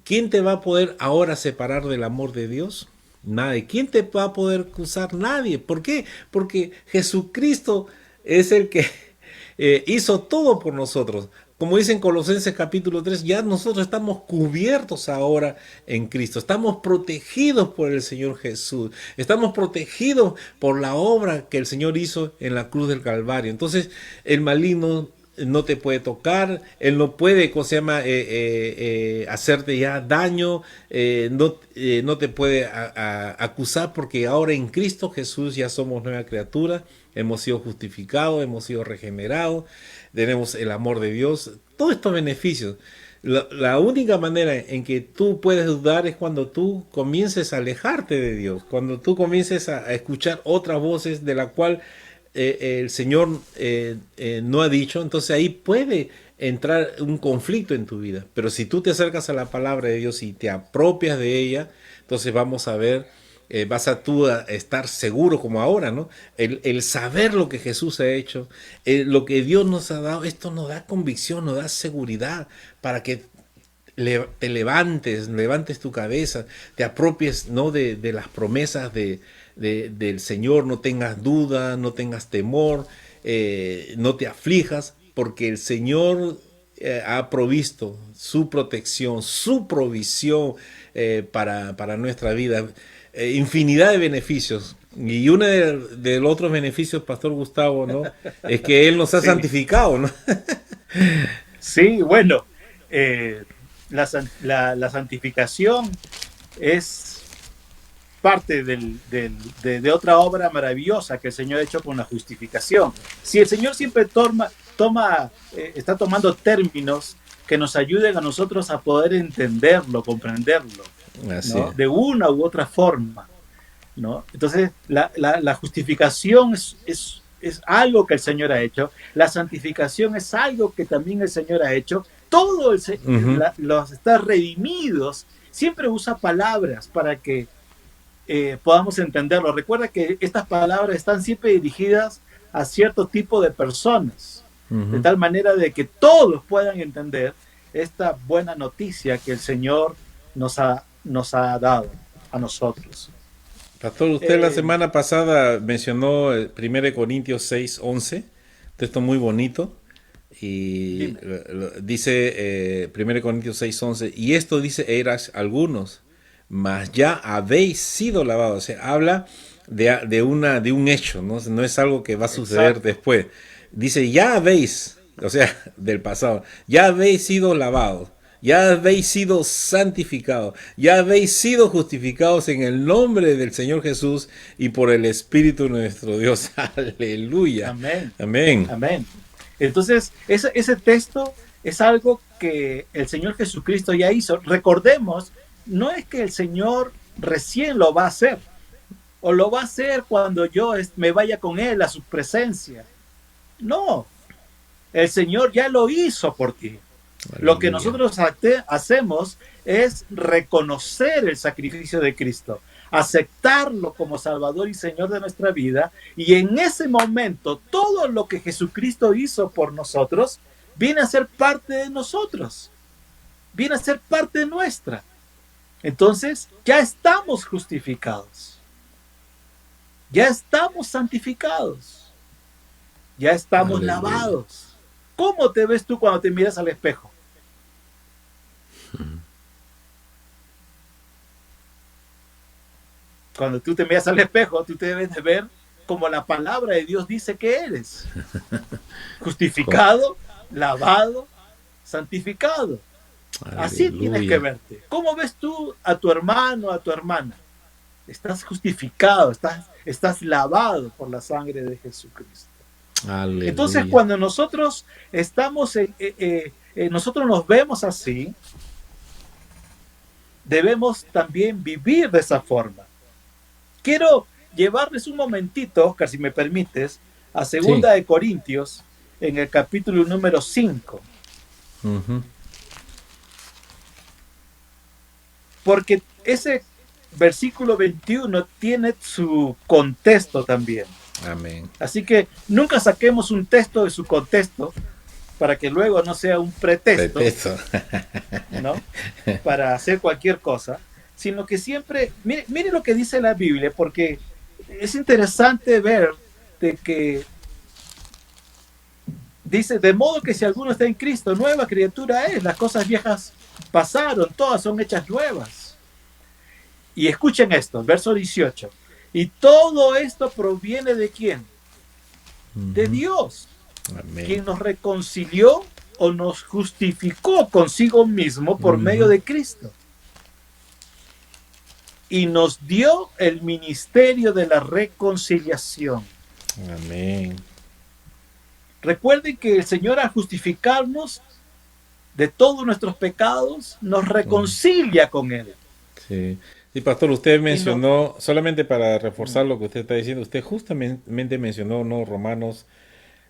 S2: ¿quién te va a poder ahora separar del amor de Dios? Nadie. ¿Quién te va a poder acusar? Nadie. ¿Por qué? Porque Jesucristo es el que hizo todo por nosotros. Como dice en Colosenses capítulo 3, ya nosotros estamos cubiertos ahora en Cristo. Estamos protegidos por el Señor Jesús. Estamos protegidos por la obra que el Señor hizo en la cruz del Calvario. Entonces, el maligno no te puede tocar, él no puede, ¿cómo se llama?, hacerte ya daño, no te puede acusar porque ahora en Cristo Jesús ya somos nueva criatura, hemos sido justificados, hemos sido regenerados, tenemos el amor de Dios, todos estos beneficios. La única manera en que tú puedes dudar es cuando tú comiences a alejarte de Dios, cuando tú comiences a escuchar otras voces de la cual el Señor no ha dicho, entonces ahí puede entrar un conflicto en tu vida. Pero si tú te acercas a la palabra de Dios y te apropias de ella, entonces vamos a ver, vas a tú a estar seguro como ahora, ¿no? El saber lo que Jesús ha hecho, lo que Dios nos ha dado, esto nos da convicción, nos da seguridad para que te levantes tu cabeza, te apropies, ¿no? de las promesas del Señor, no tengas duda, no tengas temor, no te aflijas, porque el Señor ha provisto su protección, su provisión para nuestra vida, infinidad de beneficios. Y uno de los otros beneficios, Pastor Gustavo, ¿no? Es que Él nos ha
S1: Sí,
S2: santificado, ¿no?
S1: sí, bueno, eh, la santificación es parte de otra obra maravillosa que el Señor ha hecho con la justificación. Si el Señor siempre está tomando términos que nos ayuden a nosotros a poder entenderlo, comprenderlo,
S2: Así
S1: ¿no?
S2: es.
S1: De una u otra forma, ¿no? Entonces, la justificación es algo que el Señor ha hecho, la santificación es algo que también el Señor ha hecho, todo
S2: Ujú.
S1: los estar redimidos, siempre usa palabras para que podamos entenderlo. Recuerda que estas palabras están siempre dirigidas a cierto tipo de personas, de
S2: Ujú.
S1: tal manera de que todos puedan entender esta buena noticia que el Señor nos ha dado a nosotros.
S2: Pastor, usted la
S1: Eh,
S2: semana pasada mencionó 1 Corintios 6:11, texto muy bonito, y
S1: Dime.
S2: dice 1 Corintios 6:11, y esto dice eras algunos, mas ya habéis sido lavados. O sea, habla de un hecho, ¿no? No es algo que va a suceder
S1: Exacto.
S2: después. Dice, ya habéis, o sea, del pasado, ya habéis sido lavados, ya habéis sido santificados, ya habéis sido justificados en el nombre del Señor Jesús y por el Espíritu de nuestro Dios. Aleluya.
S1: Amén.
S2: Amén.
S1: Amén. Entonces, ese texto es algo que el Señor Jesucristo ya hizo. Recordemos, no es que el Señor recién lo va a hacer, o lo va a hacer cuando yo me vaya con Él a su presencia. No, el Señor ya lo hizo por ti. Lo que
S2: Aleluya.
S1: nosotros hacemos es reconocer el sacrificio de Cristo, aceptarlo como Salvador y Señor de nuestra vida, y en ese momento todo lo que Jesucristo hizo por nosotros viene a ser parte de nosotros, viene a ser parte nuestra. Entonces ya estamos justificados, ya estamos santificados, ya estamos
S2: Aleluya.
S1: lavados. ¿Cómo te ves tú cuando te miras al espejo? Cuando tú te miras al espejo, tú te debes de ver como la palabra de Dios dice que eres.
S2: Co-
S1: Justificado, lavado, santificado. Así tienes que
S2: Aleluya.
S1: verte. ¿Cómo ves tú a tu hermano, a tu hermana? Estás justificado, estás lavado por la sangre de Jesucristo. Entonces,
S2: Aleluya.
S1: cuando nosotros nosotros nos vemos así, debemos también vivir de esa forma. Quiero llevarles un momentito, Oscar, si me permites, a
S2: Sí.
S1: Segunda de Corintios, en el capítulo número 5,
S2: Ujú.
S1: porque ese versículo 21 tiene su contexto también.
S2: Amén.
S1: Así que nunca saquemos un texto de su contexto para que luego no sea un pretexto,
S2: Pretexto.
S1: ¿no? Para hacer cualquier cosa, sino que siempre, mire lo que dice la Biblia, porque es interesante ver de que dice, de modo que si alguno está en Cristo, nueva criatura es, las cosas viejas pasaron, todas son hechas nuevas. Y escuchen esto, verso 18. Y todo esto proviene de quién? De
S2: Ujú.
S1: Dios,
S2: Amén.
S1: quien nos reconcilió o nos justificó consigo mismo por medio
S2: Ujú.
S1: de Cristo. Y nos dio el ministerio de la reconciliación.
S2: Amén.
S1: Recuerden que el Señor al justificarnos de todos nuestros pecados, nos
S2: Mm,
S1: reconcilia con Él.
S2: sí. Sí, pastor, usted
S1: Y no,
S2: mencionó, solamente para reforzar lo que usted está diciendo, usted justamente mencionó, ¿no? Romanos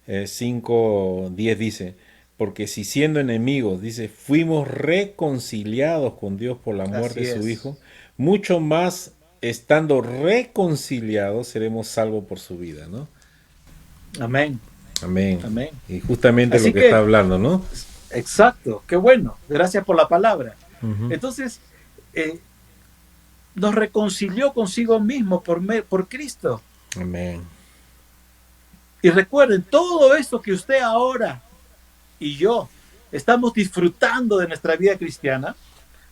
S2: 5:10 dice, porque si siendo enemigos, dice, fuimos reconciliados con Dios por la muerte de
S1: así
S2: su
S1: es.
S2: Hijo, mucho más estando reconciliados seremos salvos por su vida, ¿no?
S1: Amén,
S2: Amén.
S1: amén.
S2: Y justamente lo
S1: Así
S2: que está
S1: que,
S2: hablando, ¿no?
S1: exacto, qué bueno. Gracias por la palabra.
S2: Ujú.
S1: Entonces, eh, nos reconcilió consigo mismo por Cristo.
S2: Amén.
S1: Y recuerden, todo esto que usted ahora y yo estamos disfrutando de nuestra vida cristiana,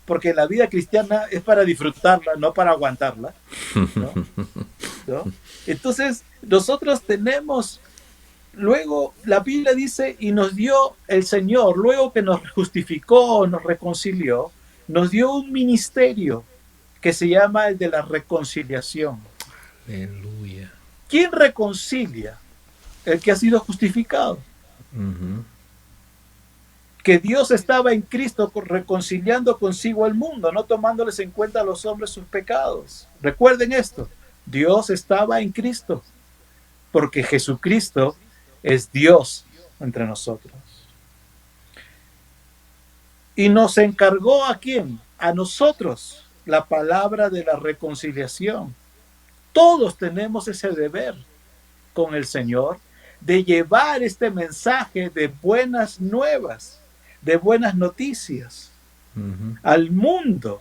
S1: porque la vida cristiana es para disfrutarla, no para aguantarla, ¿no? ¿No? Entonces, nosotros tenemos, luego la Biblia dice, y nos dio el Señor, luego que nos justificó, nos reconcilió, nos dio un ministerio que se llama el de la reconciliación.
S2: Aleluya.
S1: ¿Quién reconcilia? El que ha sido justificado.
S2: Ujú.
S1: Que Dios estaba en Cristo reconciliando consigo al mundo, no tomándoles en cuenta a los hombres sus pecados. Recuerden esto, Dios estaba en Cristo, porque Jesucristo es Dios entre nosotros. Y nos encargó ¿a quién? A nosotros la palabra de la reconciliación. Todos tenemos ese deber con el Señor de llevar este mensaje de buenas nuevas, de buenas noticias
S2: Ujú.
S1: al mundo,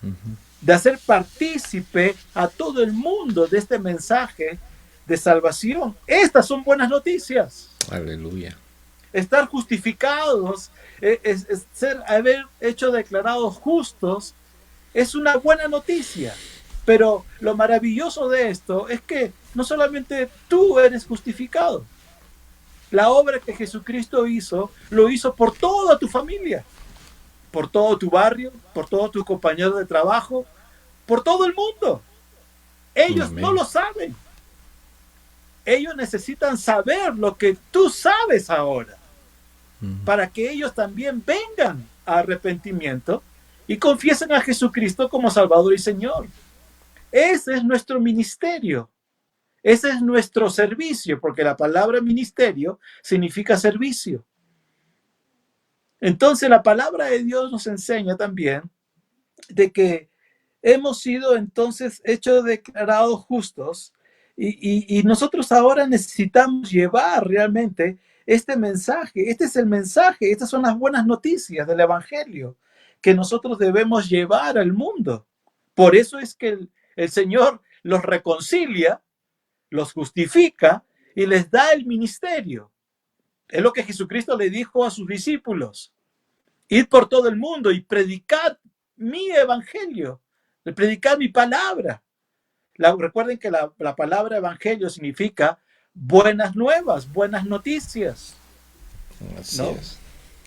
S2: Ujú.
S1: de hacer partícipe a todo el mundo de este mensaje de salvación. Estas son buenas noticias.
S2: Aleluya.
S1: Estar justificados, haber hecho declarados justos, es una buena noticia. Pero lo maravilloso de esto es que no solamente tú eres justificado, la obra que Jesucristo hizo, lo hizo por toda tu familia, por todo tu barrio, por todos tus compañeros de trabajo, por todo el mundo. Ellos no
S2: Amén.
S1: lo saben. Ellos necesitan saber lo que tú sabes ahora,
S2: Ujú.
S1: para que ellos también vengan a arrepentimiento y confiesen a Jesucristo como Salvador y Señor. Ese es nuestro ministerio. Ese es nuestro servicio, porque la palabra ministerio significa servicio. Entonces la palabra de Dios nos enseña también de que hemos sido entonces hechos declarados justos y nosotros ahora necesitamos llevar realmente este mensaje. Este es el mensaje, estas son las buenas noticias del Evangelio que nosotros debemos llevar al mundo. Por eso es que el Señor los reconcilia, los justifica y les da el ministerio. Es lo que Jesucristo le dijo a sus discípulos. Id por todo el mundo y predicad mi evangelio, predicad mi palabra. Recuerden que la palabra evangelio significa buenas nuevas, buenas noticias,
S2: Así
S1: ¿no?
S2: es.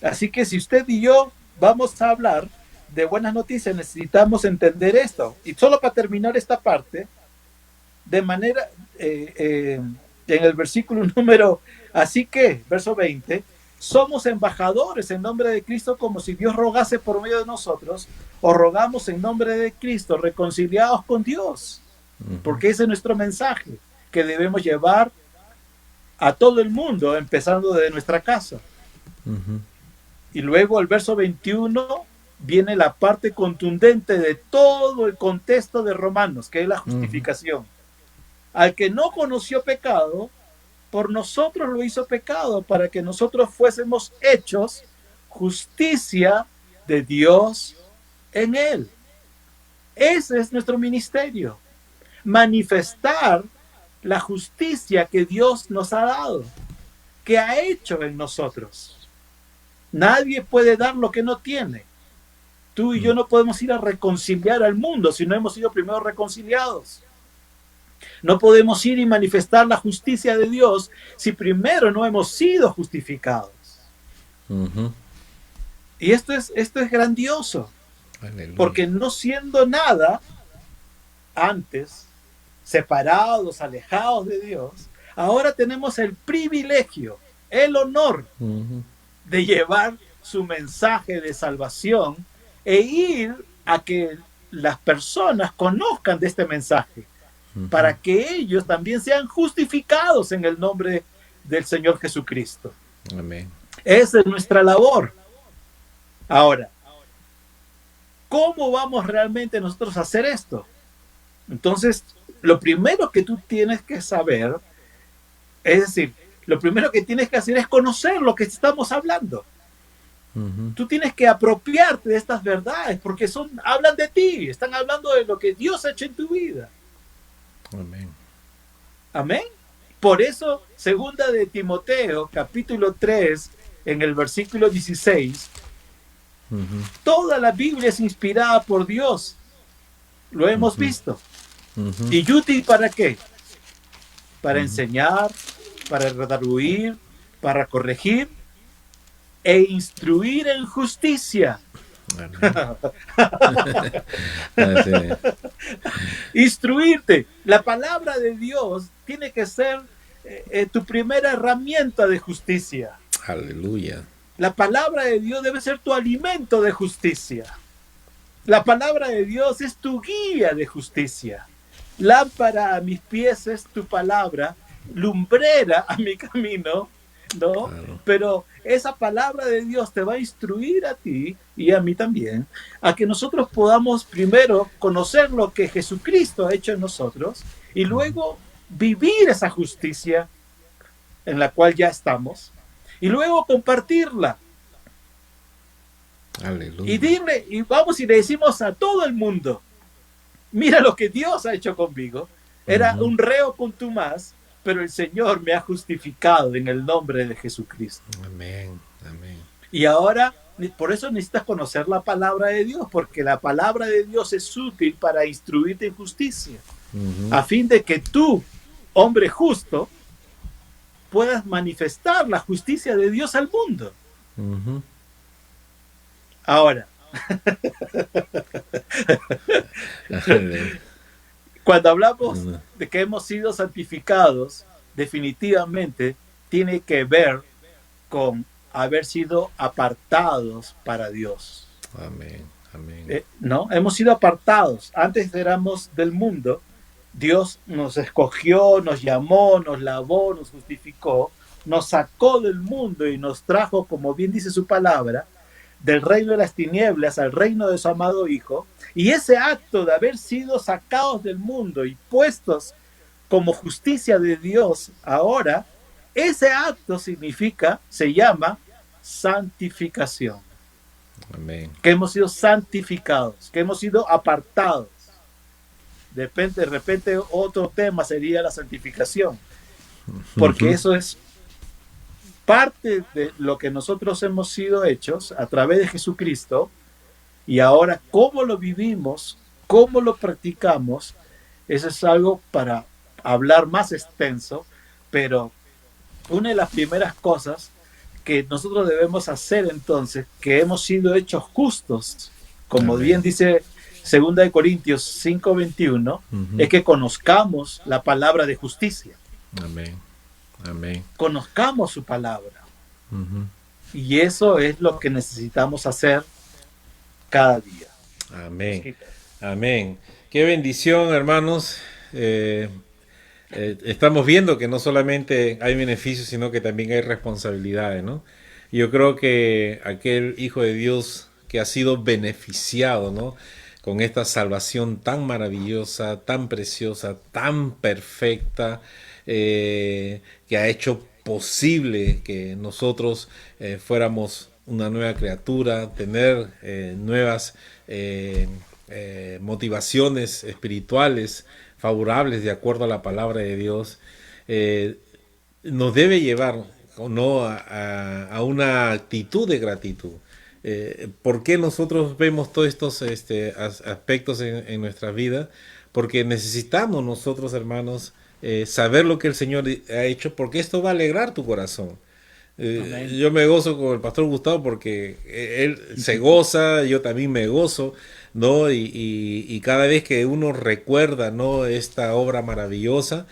S1: Así que si usted y yo vamos a hablar de buenas noticias, necesitamos entender esto. Y solo para terminar esta parte, de manera, en el versículo número, así que, verso 20, somos embajadores en nombre de Cristo como si Dios rogase por medio de nosotros, o rogamos en nombre de Cristo, reconciliados con Dios,
S2: Ujú.
S1: porque ese es nuestro mensaje que debemos llevar a todo el mundo, empezando desde nuestra casa.
S2: Ujú.
S1: Y luego el verso 21 viene la parte contundente de todo el contexto de Romanos, que es la
S2: Ujú.
S1: justificación. Al que no conoció pecado, por nosotros lo hizo pecado, para que nosotros fuésemos hechos justicia de Dios en él. Ese es nuestro ministerio, manifestar la justicia que Dios nos ha dado, que ha hecho en nosotros. Nadie puede dar lo que no tiene. Tú y yo no podemos ir a reconciliar al mundo si no hemos sido primero reconciliados. No podemos ir y manifestar la justicia de Dios si primero no hemos sido justificados.
S2: Ujú.
S1: Y esto es grandioso,
S2: Aleluya.
S1: porque no siendo nada antes, separados, alejados de Dios, ahora tenemos el privilegio, el honor
S2: Ujú.
S1: de llevar su mensaje de salvación e ir a que las personas conozcan de este mensaje, para que ellos también sean justificados en el nombre del Señor Jesucristo.
S2: Amén.
S1: Esa es nuestra labor. Ahora, ¿cómo vamos realmente nosotros a hacer esto? Entonces, lo primero que tú tienes que saber, es decir, lo primero que tienes que hacer es conocer lo que estamos hablando. Tú tienes que apropiarte de estas verdades porque hablan de ti, están hablando de lo que Dios ha hecho en tu vida.
S2: Amén.
S1: Amén. Por eso, segunda de Timoteo, capítulo 3, en el versículo 16, toda la Biblia es inspirada por Dios. Lo hemos visto. ¿Y útil para qué? Para enseñar, para redarguir, para corregir e instruir en justicia. Instruirte. La palabra de Dios tiene que ser tu primera herramienta de justicia.
S2: Aleluya.
S1: La palabra de Dios debe ser tu alimento de justicia. La palabra de Dios es tu guía de justicia. Lámpara a mis pies es tu palabra, lumbrera a mi camino, ¿no? Claro. Pero esa palabra de Dios te va a instruir a ti y a mí también, a que nosotros podamos primero conocer lo que Jesucristo ha hecho en nosotros y luego vivir esa justicia en la cual ya estamos y luego compartirla.
S2: Aleluya.
S1: Y vamos y le decimos a todo el mundo, mira lo que Dios ha hecho conmigo. Era un reo contumaz, pero el Señor me ha justificado en el nombre de Jesucristo.
S2: Amén, amén.
S1: Y ahora, por eso necesitas conocer la palabra de Dios, porque la palabra de Dios es útil para instruirte en justicia, a fin de que tú, hombre justo, puedas manifestar la justicia de Dios al mundo. Ahora, cuando hablamos de que hemos sido santificados, definitivamente tiene que ver con haber sido apartados para Dios.
S2: Amén, amén.
S1: ¿No? Hemos sido apartados. Antes éramos del mundo. Dios nos escogió, nos llamó, nos lavó, nos justificó, nos sacó del mundo y nos trajo, como bien dice su palabra, del reino de las tinieblas al reino de su amado Hijo. Y ese acto de haber sido sacados del mundo y puestos como justicia de Dios ahora, ese acto se llama santificación.
S2: Amén.
S1: Que hemos sido santificados, que hemos sido apartados. De repente otro tema sería la santificación, porque eso es parte de lo que nosotros hemos sido hechos a través de Jesucristo, y ahora cómo lo vivimos, cómo lo practicamos, eso es algo para hablar más extenso, pero una de las primeras cosas que nosotros debemos hacer entonces, que hemos sido hechos justos, como bien dice 2 Corintios 5:21, es que conozcamos la palabra de justicia.
S2: Amén. Amén.
S1: Conozcamos su palabra. Y eso es lo que necesitamos hacer cada día.
S2: Amén. Amén. Qué bendición, hermanos. Estamos viendo que no solamente hay beneficios, sino que también hay responsabilidades, ¿no? Yo creo que aquel Hijo de Dios que ha sido beneficiado, ¿no?, con esta salvación tan maravillosa, tan preciosa, tan perfecta, que ha hecho posible que nosotros fuéramos una nueva criatura, tener nuevas motivaciones espirituales favorables de acuerdo a la palabra de Dios, nos debe llevar, ¿no?, a una actitud de gratitud. ¿Por qué nosotros vemos todos estos aspectos en nuestra vida? Porque necesitamos nosotros, hermanos, saber lo que el Señor ha hecho, porque esto va a alegrar tu corazón. Yo me gozo con el pastor Gustavo porque él se goza, yo también me gozo, ¿no? Y cada vez que uno recuerda, ¿no?, esta obra maravillosa,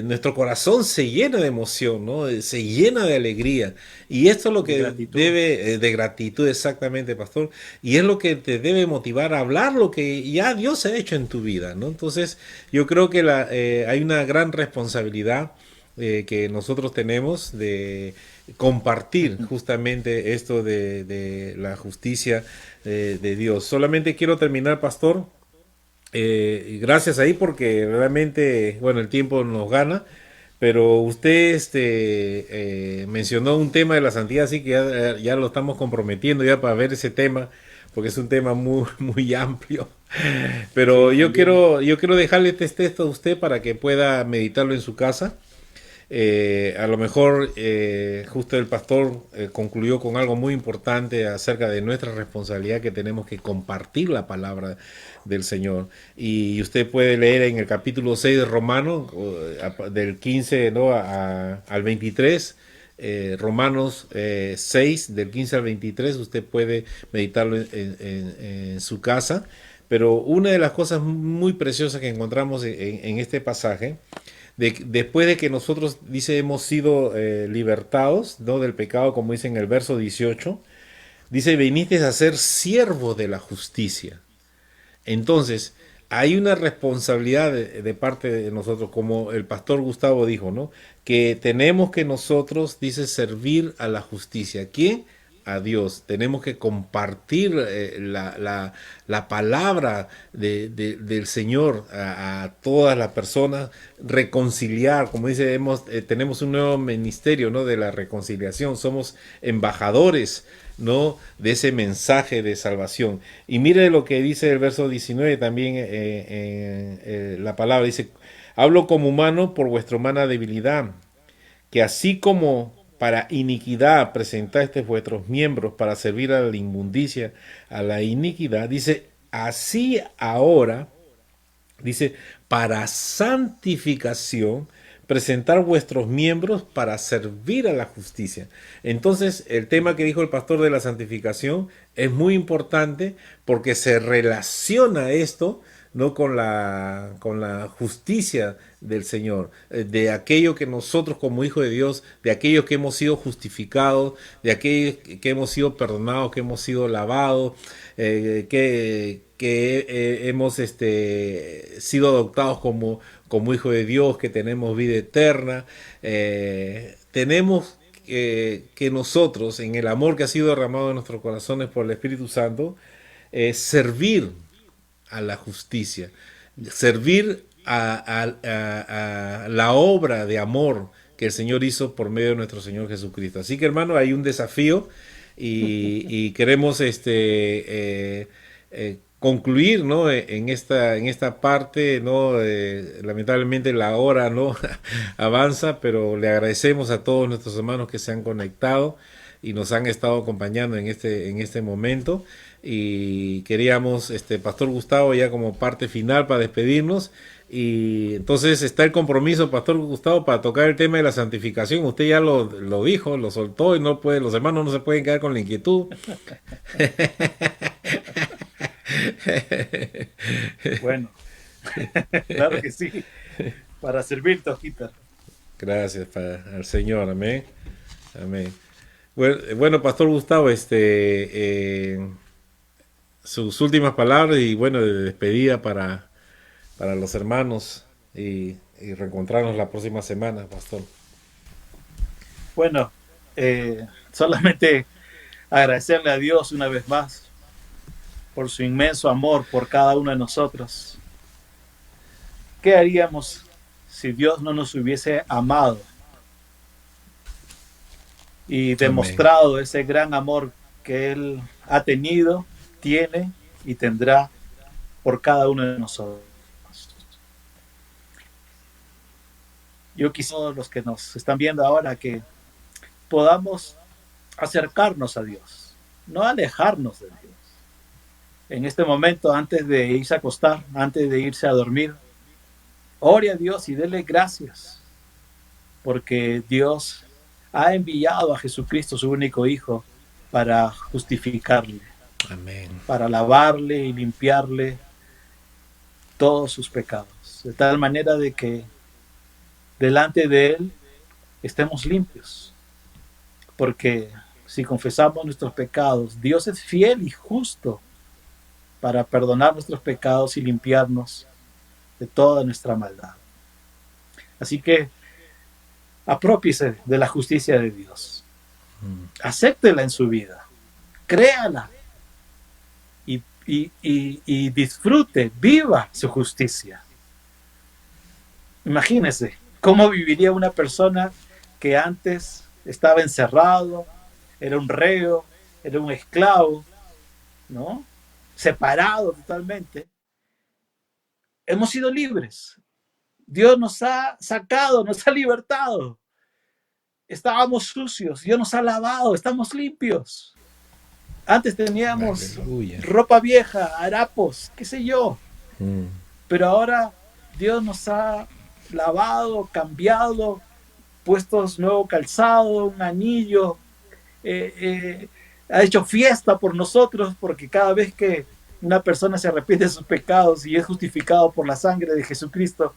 S2: nuestro corazón se llena de emoción, ¿no? Se llena de alegría. Y esto es lo
S1: de
S2: que
S1: gratitud.
S2: debe, de gratitud exactamente, pastor, y es lo que te debe motivar a hablar lo que ya Dios ha hecho en tu vida, ¿no? Entonces, yo creo que hay una gran responsabilidad que nosotros tenemos de compartir justamente esto de la justicia de Dios. Solamente quiero terminar, pastor, gracias ahí porque realmente, bueno, el tiempo nos gana, pero usted mencionó un tema de la santidad, así que ya lo estamos comprometiendo ya para ver ese tema, porque es un tema muy, muy amplio. Pero
S1: Sí, también.
S2: yo quiero dejarle este texto a usted para que pueda meditarlo en su casa. A lo mejor justo el pastor concluyó con algo muy importante acerca de nuestra responsabilidad que tenemos que compartir la palabra del Señor. Y usted puede leer en el capítulo 6 de Romanos, del 15, ¿no? Al 23. Romanos 6, del 15 al 23, usted puede meditarlo en su casa. Pero una de las cosas muy preciosas que encontramos en este pasaje después de que nosotros, dice, hemos sido libertados, ¿no? Del pecado, como dice en el verso 18, dice, viniste a ser siervos de la justicia. Entonces, hay una responsabilidad de parte de nosotros, como el pastor Gustavo dijo, ¿no? Que tenemos que nosotros, dice, servir a la justicia. ¿Quién? A Dios. Tenemos que compartir la palabra del Señor a todas las personas, reconciliar, como dice, tenemos un nuevo ministerio, ¿no? De la reconciliación. Somos embajadores, ¿no? De ese mensaje de salvación. Y mire lo que dice el verso 19 también, la palabra dice, hablo como humano por vuestra humana debilidad, que así como para iniquidad presentaste vuestros miembros para servir a la inmundicia, a la iniquidad, dice, así ahora, dice, para santificación, presentar vuestros miembros para servir a la justicia. Entonces, el tema que dijo el pastor de la santificación es muy importante porque se relaciona esto, no con la justicia del Señor, de aquello que nosotros como hijos de Dios, de aquellos que hemos sido justificados, de aquellos que hemos sido perdonados, que hemos sido lavados, que hemos sido adoptados como hijos de Dios, que tenemos vida eterna. Tenemos que nosotros, en el amor que ha sido derramado en nuestros corazones por el Espíritu Santo, servir a la justicia, servir a la obra de amor que el Señor hizo por medio de nuestro Señor Jesucristo. Así que, hermano, hay un desafío y queremos concluir, ¿no? En esta parte, ¿no? Lamentablemente la hora no avanza, pero le agradecemos a todos nuestros hermanos que se han conectado y nos han estado acompañando en este momento. Y queríamos, Pastor Gustavo, ya como parte final para despedirnos. Y entonces está el compromiso, Pastor Gustavo, para tocar el tema de la santificación. Usted ya lo dijo, lo soltó y no puede, los hermanos no se pueden quedar con la inquietud.
S1: Bueno, claro que sí. Para servirte, Ojita.
S2: Gracias al Señor, amén. Amén. Bueno, Pastor Gustavo, sus últimas palabras y bueno, de despedida para los hermanos y reencontrarnos la próxima semana, Pastor.
S1: Bueno, solamente agradecerle a Dios una vez más por su inmenso amor por cada uno de nosotros. ¿Qué haríamos si Dios no nos hubiese amado y
S2: Amén.
S1: demostrado ese gran amor que Él ha tenido, tiene y tendrá por cada uno de nosotros? Yo quisiera, los que nos están viendo ahora, que podamos acercarnos a Dios, no alejarnos de Dios. En este momento, antes de irse a acostar, antes de irse a dormir, ore a Dios y dele gracias, porque Dios ha enviado a Jesucristo, su único Hijo, para justificarle,
S2: Amén.
S1: para lavarle y limpiarle todos sus pecados, de tal manera de que delante de Él estemos limpios. Porque si confesamos nuestros pecados, Dios es fiel y justo para perdonar nuestros pecados y limpiarnos de toda nuestra maldad. Así que aprópiese de la justicia de Dios. Acéptela en su vida. Créala. Y disfrute, viva su justicia. Imagínese cómo viviría una persona que antes estaba encerrado, era un reo, era un esclavo, ¿no? Separado totalmente. Hemos sido libres. Dios nos ha sacado, nos ha libertado. Estábamos sucios, Dios nos ha lavado, estamos limpios. Antes teníamos ropa vieja, harapos, qué sé yo. Pero ahora Dios nos ha lavado, cambiado, puestos nuevo calzado, un anillo, ha hecho fiesta por nosotros, porque cada vez que una persona se arrepiente de sus pecados y es justificado por la sangre de Jesucristo,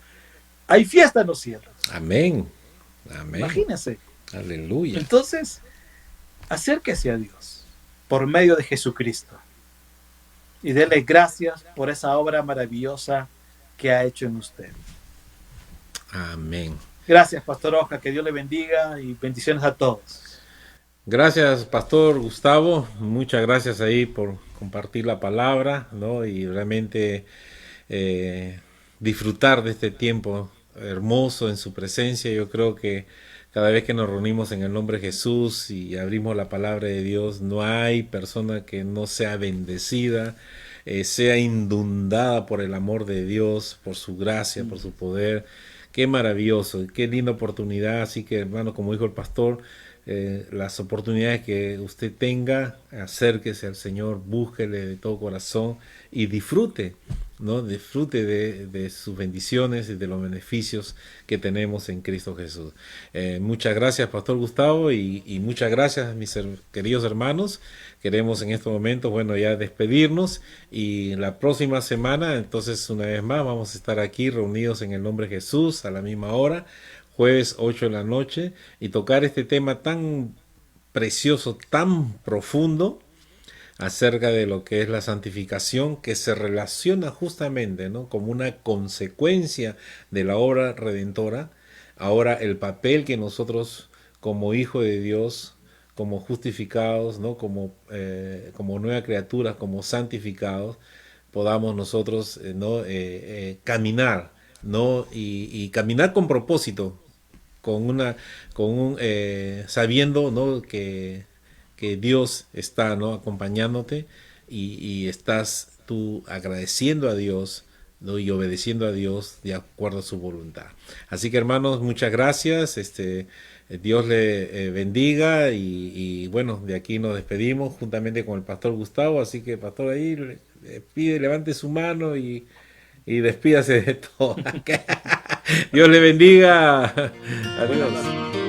S1: hay fiesta en los cielos.
S2: Amén. Amén.
S1: Imagínense.
S2: Aleluya.
S1: Entonces, acérquese a Dios por medio de Jesucristo y dele gracias por esa obra maravillosa que ha hecho en usted.
S2: Amén.
S1: Gracias, Pastor Oscar, que Dios le bendiga y bendiciones a todos.
S2: Gracias, Pastor Gustavo. Muchas gracias ahí por compartir la palabra, ¿no? Y realmente disfrutar de este tiempo hermoso en su presencia. Yo creo que cada vez que nos reunimos en el nombre de Jesús y abrimos la palabra de Dios, no hay persona que no sea bendecida, sea inundada por el amor de Dios, por su gracia, por su poder. Qué maravilloso, qué linda oportunidad. Así que, hermano, como dijo el pastor, las oportunidades que usted tenga, acérquese al Señor, búsquele de todo corazón y disfrute, ¿no? Disfrute de sus bendiciones y de los beneficios que tenemos en Cristo Jesús. Muchas gracias, Pastor Gustavo, y muchas gracias, mis queridos hermanos. Queremos en estos momentos, bueno, ya despedirnos, y la próxima semana, entonces, una vez más, vamos a estar aquí reunidos en el nombre de Jesús a la misma hora, jueves 8 de la noche, y tocar este tema tan precioso, tan profundo, acerca de lo que es la santificación, que se relaciona justamente, ¿no?, como una consecuencia de la obra redentora. Ahora el papel que nosotros como hijos de Dios, como justificados, ¿no?, como nueva criatura, como santificados, podamos nosotros caminar, ¿no? Y caminar con propósito, sabiendo, ¿no?, que Dios está, ¿no?, acompañándote, y estás tú agradeciendo a Dios, ¿no?, y obedeciendo a Dios de acuerdo a su voluntad. Así que, hermanos, muchas gracias. Dios le bendiga, y bueno, de aquí nos despedimos juntamente con el pastor Gustavo. Así que, pastor, ahí le pide, levante su mano y despídase de todo. Dios le bendiga. Adiós.